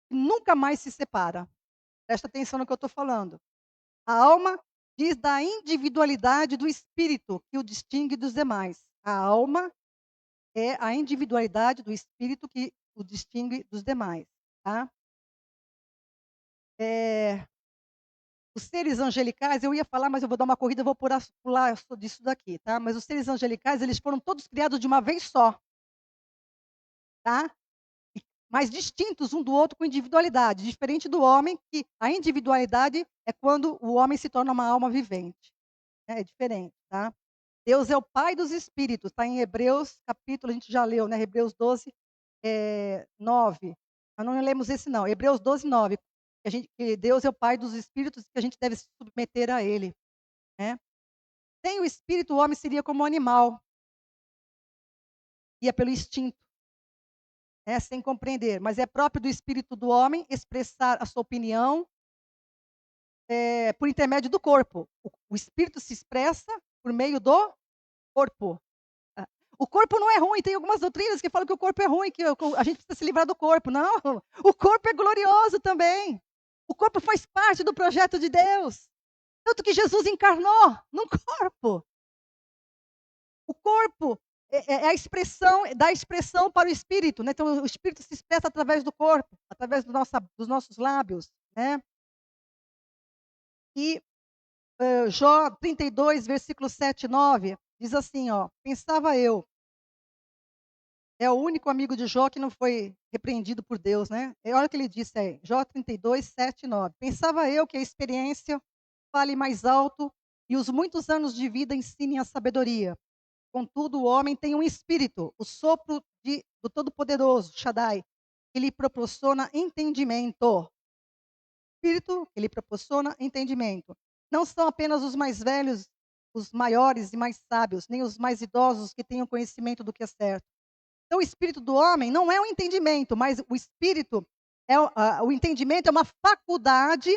Nunca mais se separa. Presta atenção no que eu estou falando. A alma diz da individualidade do espírito que o distingue dos demais. A alma é a individualidade do espírito que o distingue dos demais, tá? Eh, os seres angelicais, eu ia falar, mas eu vou dar uma corrida, eu vou pular disso daqui, tá? Mas os seres angelicais, eles foram todos criados de uma vez só, tá? Mas distintos um do outro com individualidade, diferente do homem, que a individualidade é quando o homem se torna uma alma vivente, né, é diferente, tá? Deus é o Pai dos espíritos, está em Hebreus capítulo, a gente já leu, né, Hebreus 12, 9. Mas não lemos esse não, Hebreus 12, 9. Que Deus é o Pai dos espíritos, que a gente deve se submeter a Ele, né. Sem o espírito, o homem seria como um animal, ia pelo instinto, né, sem compreender. Mas é próprio do espírito do homem expressar a sua opinião, por intermédio do corpo. O espírito se expressa por meio do corpo. Ah, o corpo não é ruim, tem algumas doutrinas que falam que o corpo é ruim, que a gente precisa se livrar do corpo. Não, o corpo é glorioso também. O corpo faz parte do projeto de Deus. Tanto que Jesus encarnou num corpo. O corpo é a expressão, dá expressão para o espírito, né? Então o espírito se expressa através do corpo, através dos nossos lábios, né? E Jó 32, versículo 7 e 9, diz assim, ó: "Pensava eu", é o único amigo de Jó que não foi repreendido por Deus, né. E olha o que ele disse aí, Jó 32, 7 e 9: "Pensava eu que a experiência fale mais alto e os muitos anos de vida ensinem a sabedoria. Contudo, o homem tem um espírito, o sopro do Todo-Poderoso, Shaddai, que lhe proporciona entendimento. Espírito que lhe proporciona entendimento. Não são apenas os mais velhos, os maiores e mais sábios, nem os mais idosos que tenham conhecimento do que é certo. Então, o espírito do homem não é o entendimento, mas o espírito o entendimento é uma faculdade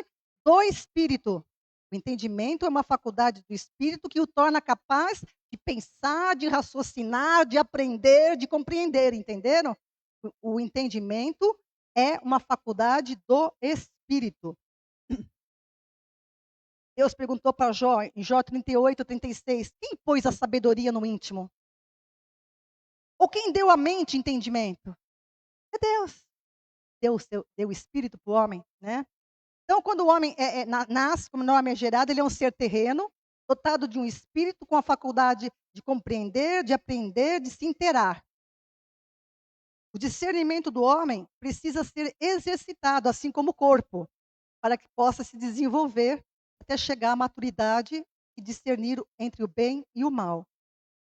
do espírito. O entendimento é uma faculdade do espírito que o torna capaz de pensar, de raciocinar, de aprender, de compreender, entenderam? O entendimento é uma faculdade do espírito. Deus perguntou para Jó, em Jó 38, 36, quem pôs a sabedoria no íntimo? Ou quem deu à mente entendimento? É Deus. Deu espírito para o homem, né. Então quando o homem nasce, como nome é gerado, ele é um ser terreno, dotado de um espírito com a faculdade de compreender, de aprender, de se interar. O discernimento do homem precisa ser exercitado, assim como o corpo, para que possa se desenvolver até chegar à maturidade e discernir entre o bem e o mal.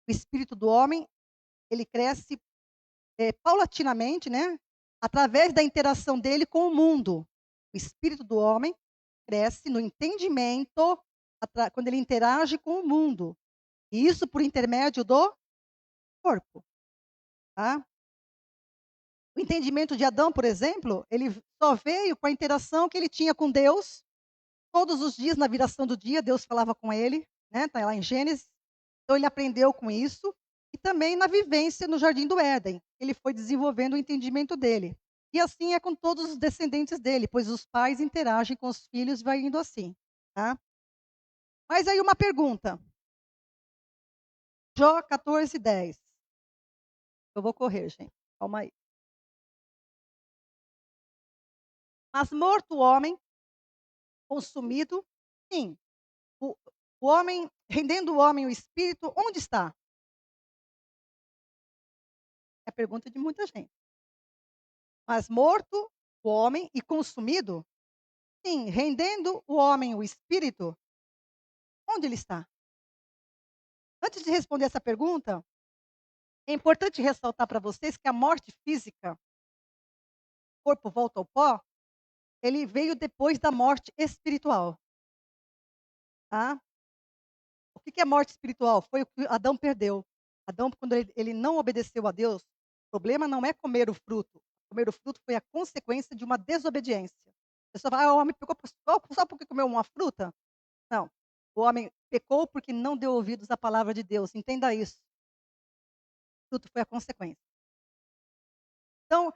O espírito do homem, ele cresce, paulatinamente, né, através da interação dele com o mundo. O espírito do homem cresce no entendimento quando ele interage com o mundo, e isso por intermédio do corpo, tá. O entendimento de Adão, por exemplo, ele só veio com a interação que ele tinha com Deus, todos os dias, na viração do dia, Deus falava com ele, né, está lá em Gênesis. Então ele aprendeu com isso, e também na vivência no jardim do Éden, ele foi desenvolvendo o entendimento dele. E assim é com todos os descendentes dele, pois os pais interagem com os filhos e vai indo assim, tá. Mas aí uma pergunta, Jó 14:10. Eu vou correr, gente, calma aí. "Mas morto o homem, consumido, sim, o o homem rendendo o homem o espírito, onde está?" É a pergunta de muita gente. "Mas morto o homem e consumido, sim, rendendo o homem o espírito, onde ele está?" Antes de responder essa pergunta, é importante ressaltar para vocês que a morte física, o corpo volta ao pó, ele veio depois da morte espiritual, tá. O que que é morte espiritual? Foi o que Adão perdeu. Adão, quando ele não obedeceu a Deus, o problema não é comer o fruto. Comer o fruto foi a consequência de uma desobediência. A pessoa fala: "Ah, o homem pecou só porque comeu uma fruta?" Não. O homem pecou porque não deu ouvidos à palavra de Deus, entenda isso. O fruto foi a consequência. Então,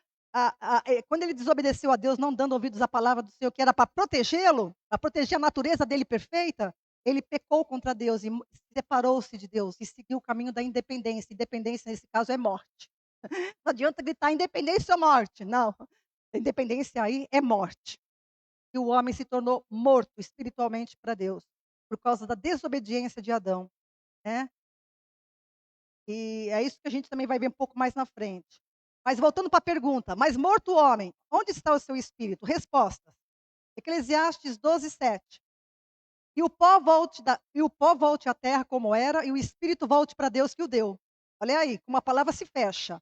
quando ele desobedeceu a Deus, não dando ouvidos à palavra do Senhor, que era para protegê-lo, para proteger a natureza dele perfeita, ele pecou contra Deus e separou-se de Deus e seguiu o caminho da independência. Independência, nesse caso, é morte. Não adianta gritar independência ou morte, não. Independência aí é morte. E o homem se tornou morto espiritualmente para Deus, por causa da desobediência de Adão, né. E é isso que a gente também vai ver um pouco mais na frente. Mas voltando para a pergunta: "Mas morto o homem, onde está o seu espírito?" Resposta: Eclesiastes 12:7. E o pó volte à terra como era, e o espírito volte para Deus que o deu." Olha aí, como a palavra se fecha.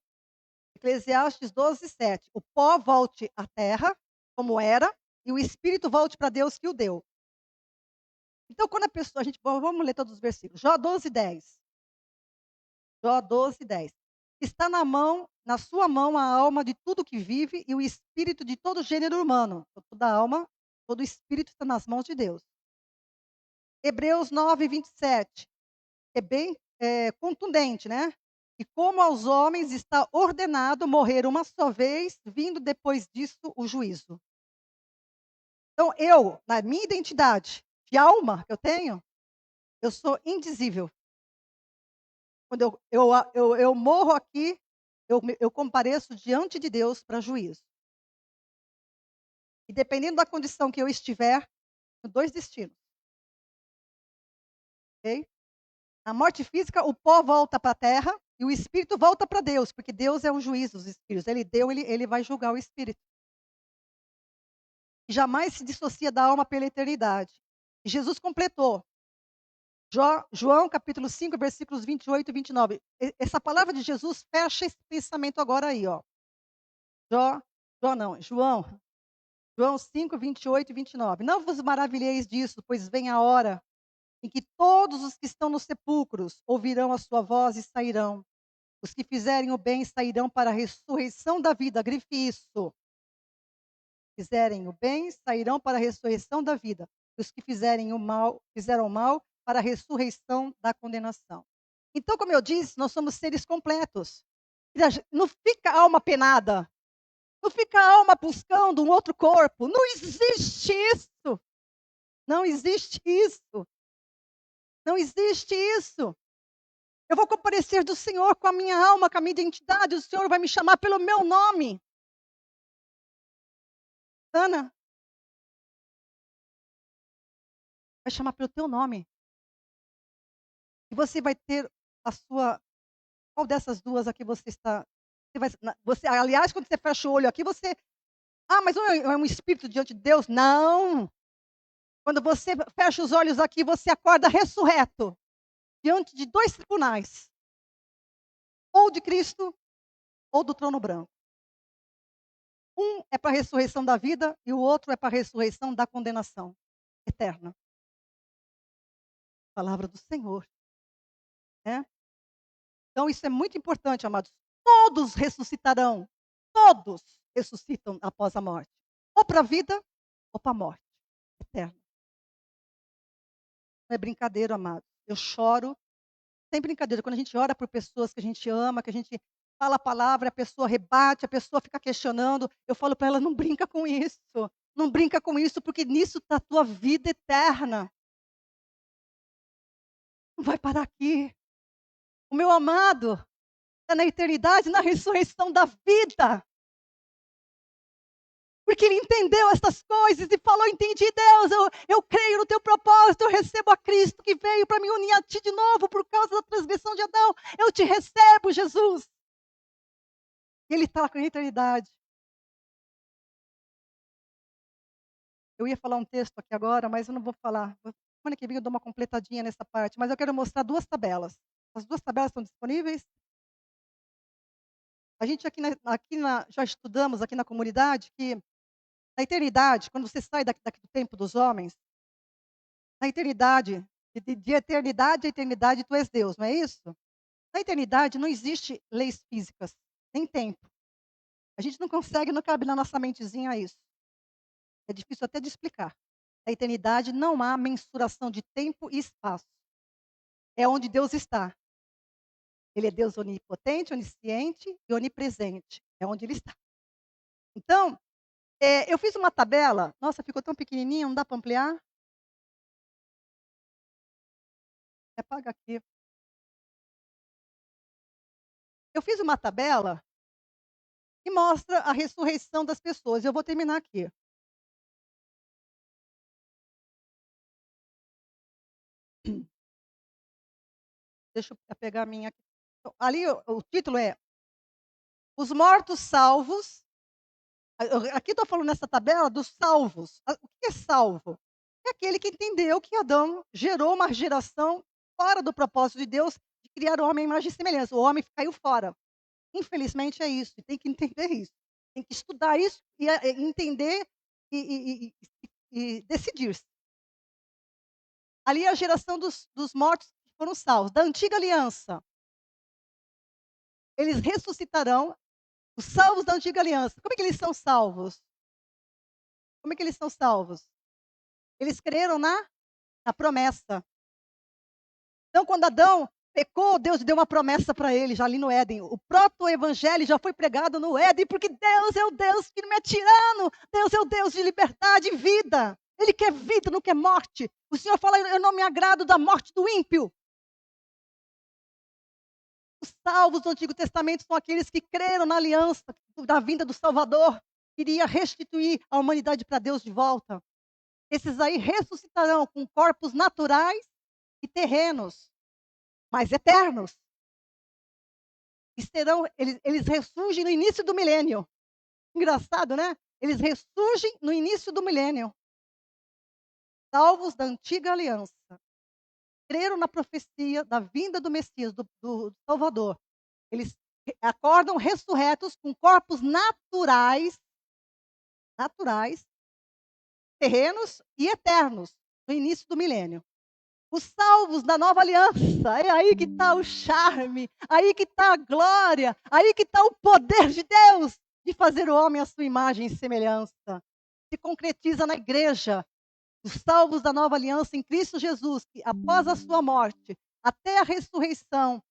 Eclesiastes 12:7. "O pó volte à terra como era, e o espírito volte para Deus que o deu." Então quando a pessoa a gente vamos ler todos os versículos. Jó 12:10. Jó 12:10. "Está na sua mão a alma de tudo que vive e o espírito de todo gênero humano." Então, toda alma, todo espírito está nas mãos de Deus. Hebreus 9:27. É bem, contundente, né. "E como aos homens está ordenado morrer uma só vez, vindo depois disso o juízo." Então eu, na minha identidade de alma que eu tenho, eu sou indizível. Quando eu morro aqui, eu compareço diante de Deus para juízo. E dependendo da condição que eu estiver, tenho 2 destinos. ok? Na morte física, o pó volta para a terra e o espírito volta para Deus, porque Deus é o juiz dos espíritos. Ele deu, ele vai julgar o espírito. E jamais se dissocia da alma pela eternidade. E Jesus completou. João capítulo 5, versículos 28 e 29. Essa palavra de Jesus fecha esse pensamento agora aí, ó. João. João 5, 28 e 29. Não vos maravilheis disso, pois vem a hora em que todos os que estão nos sepulcros ouvirão a sua voz e sairão. Os que fizerem o bem sairão para a ressurreição da vida. Grife isso. Fizerem o bem sairão para a ressurreição da vida. E os que fizeram o mal para a ressurreição da condenação. Então, como eu disse, nós somos seres completos. Não fica a alma penada. Não fica a alma buscando um outro corpo. Não existe isso. Não existe isso. Não existe isso. Eu vou comparecer do Senhor com a minha alma, com a minha identidade. O Senhor vai me chamar pelo meu nome. Ana, vai chamar pelo teu nome. E você vai ter a sua. Qual dessas duas aqui você está? Aliás, quando você fecha o olho aqui, você. Ah, mas é um espírito diante de Deus? Não. Quando você fecha os olhos aqui, você acorda ressurreto diante de dois tribunais: ou de Cristo, ou do trono branco. Um é para a ressurreição da vida e o outro é para a ressurreição da condenação eterna. Palavra do Senhor. Né? Então, isso é muito importante, amados. Todos ressuscitarão. Todos ressuscitam após a morte. Ou para a vida, ou para a morte eterna. Não é brincadeira, amados. Eu choro, sem brincadeira, quando a gente ora por pessoas que a gente ama, que a gente fala a palavra, a pessoa rebate, a pessoa fica questionando. Eu falo para ela, não brinca com isso. Não brinca com isso, porque nisso está a tua vida eterna. Não vai parar aqui. O meu amado está na eternidade, na ressurreição da vida. Porque ele entendeu essas coisas e falou: entendi, Deus, eu creio no teu propósito, eu recebo a Cristo que veio para me unir a ti de novo por causa da transgressão de Adão. Eu te recebo, Jesus. E ele está com a eternidade. Eu ia falar um texto aqui agora, mas eu não vou falar. Semana que vem eu dou uma completadinha nessa parte, mas eu quero mostrar duas tabelas. As duas tabelas estão disponíveis? A gente já estudamos aqui na comunidade que na eternidade, quando você sai daqui do tempo dos homens, na eternidade, de eternidade a eternidade, tu és Deus, não é isso? Na eternidade não existe leis físicas, nem tempo. A gente não consegue, não cabe na nossa mentezinha isso. É difícil até de explicar. Na eternidade não há mensuração de tempo e espaço. É onde Deus está. Ele é Deus onipotente, onisciente e onipresente. É onde Ele está. Então, eu fiz uma tabela. Nossa, ficou tão pequenininha, não dá para ampliar? Apaga aqui. Eu fiz uma tabela que mostra a ressurreição das pessoas. Eu vou terminar aqui. Deixa eu pegar a minha aqui. Então, ali o título é Os Mortos Salvos. Aqui estou falando nessa tabela dos salvos. O que é salvo? É aquele que entendeu que Adão gerou uma geração fora do propósito de Deus de criar o homem à imagem e semelhança. O homem caiu fora. Infelizmente é isso. E tem que entender isso. Tem que estudar isso e entender e decidir-se. Ali é a geração dos mortos que foram salvos, da antiga aliança. Eles ressuscitarão, os salvos da antiga aliança. Como é que eles são salvos? Como é que eles são salvos? Eles creram na promessa. Então, quando Adão pecou, Deus deu uma promessa para ele, já ali no Éden. O proto-evangelho já foi pregado no Éden, porque Deus é o Deus que não é tirano. Deus é o Deus de liberdade e vida. Ele quer vida, não quer morte. O Senhor fala, eu não me agrado da morte do ímpio. Os salvos do Antigo Testamento são aqueles que creram na aliança da vinda do Salvador, que iria restituir a humanidade para Deus de volta. Esses aí ressuscitarão com corpos naturais e terrenos, mas eternos. E serão, eles ressurgem no início do milênio. Engraçado, né? Eles ressurgem no início do milênio. Salvos da antiga aliança. Creram na profecia da vinda do Messias, do Salvador. Eles acordam ressurretos com corpos naturais, terrenos e eternos, no início do milênio. Os salvos da nova aliança, é aí que está o charme, aí que está a glória, aí que está o poder de Deus de fazer o homem à sua imagem e semelhança. Se concretiza na igreja, os salvos da nova aliança em Cristo Jesus, que após a sua morte, até a ressurreição,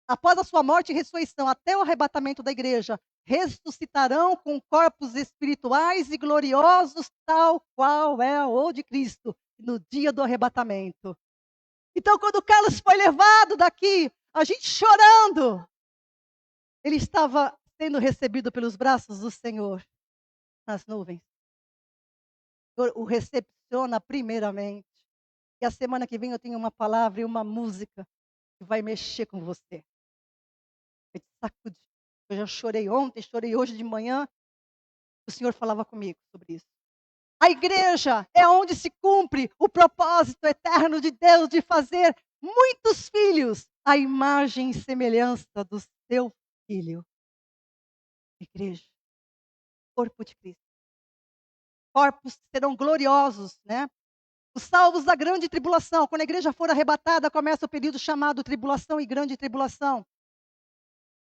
após a sua morte e ressurreição, até o arrebatamento da igreja, ressuscitarão com corpos espirituais e gloriosos, tal qual é o de Cristo, no dia do arrebatamento. Então, quando Carlos foi levado daqui, a gente chorando, ele estava sendo recebido pelos braços do Senhor nas nuvens. O recepciona primeiramente. E a semana que vem eu tenho uma palavra e uma música que vai mexer com você. Vai te sacudir. Eu já chorei ontem, chorei hoje de manhã. O Senhor falava comigo sobre isso. A igreja é onde se cumpre o propósito eterno de Deus de fazer muitos filhos à imagem e semelhança do seu Filho. Igreja, corpo de Cristo. Corpos que serão gloriosos, né? Os salvos da grande tribulação. Quando a igreja for arrebatada, começa o período chamado tribulação e grande tribulação.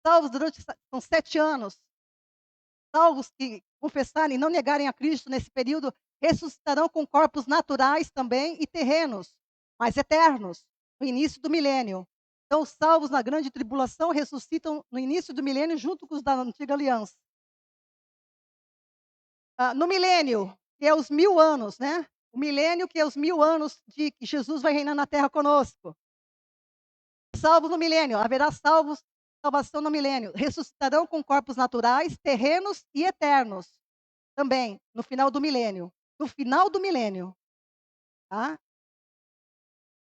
Salvos durante são 7 anos. Salvos que confessarem e não negarem a Cristo nesse período, ressuscitarão com corpos naturais também e terrenos, mas eternos, no início do milênio. Então, os salvos na grande tribulação ressuscitam no início do milênio junto com os da antiga aliança. No milênio, que é os 1000 anos, né? O milênio, que é os 1000 anos de que Jesus vai reinar na terra conosco. Salvos no milênio, haverá salvação no milênio. Ressuscitarão com corpos naturais, terrenos e eternos. Também, no final do milênio. No final do milênio. Tá?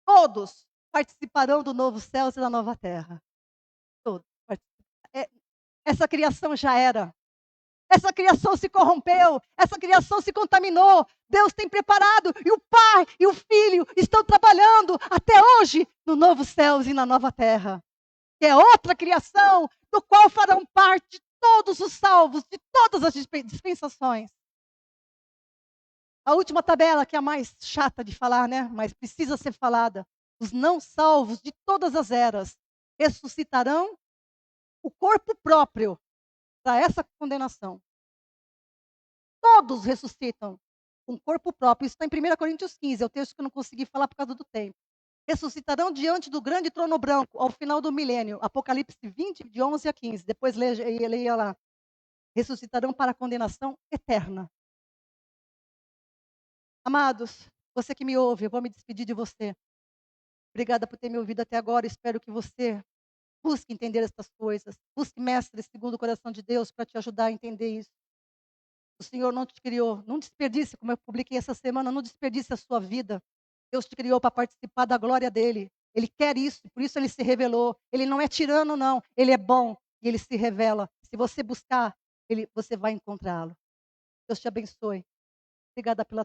Todos participarão do novo céu e da nova terra. Todos. Essa criação já era. Essa criação se corrompeu, essa criação se contaminou. Deus tem preparado e o Pai e o Filho estão trabalhando até hoje no novo céu e na nova terra. Que é outra criação do qual farão parte todos os salvos de todas as dispensações. A última tabela, que é a mais chata de falar, né? Mas precisa ser falada. Os não salvos de todas as eras ressuscitarão o corpo próprio para essa condenação. Todos ressuscitam com corpo próprio. Isso está em 1 Coríntios 15, é o texto que eu não consegui falar por causa do tempo. Ressuscitarão diante do grande trono branco ao final do milênio. Apocalipse 20, de 11 a 15. Depois leia lá. Ressuscitarão para a condenação eterna. Amados, você que me ouve, eu vou me despedir de você. Obrigada por ter me ouvido até agora. Espero que você busque entender essas coisas. Busque mestre segundo o coração de Deus para te ajudar a entender isso. O Senhor não te criou. Não desperdice, como eu publiquei essa semana, não desperdice a sua vida. Deus te criou para participar da glória dEle. Ele quer isso, por isso Ele se revelou. Ele não é tirano, não. Ele é bom e Ele se revela. Se você buscar, você vai encontrá-lo. Deus te abençoe. Obrigada por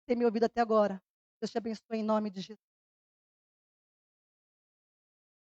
ter me ouvido até agora. Deus te abençoe em nome de Jesus.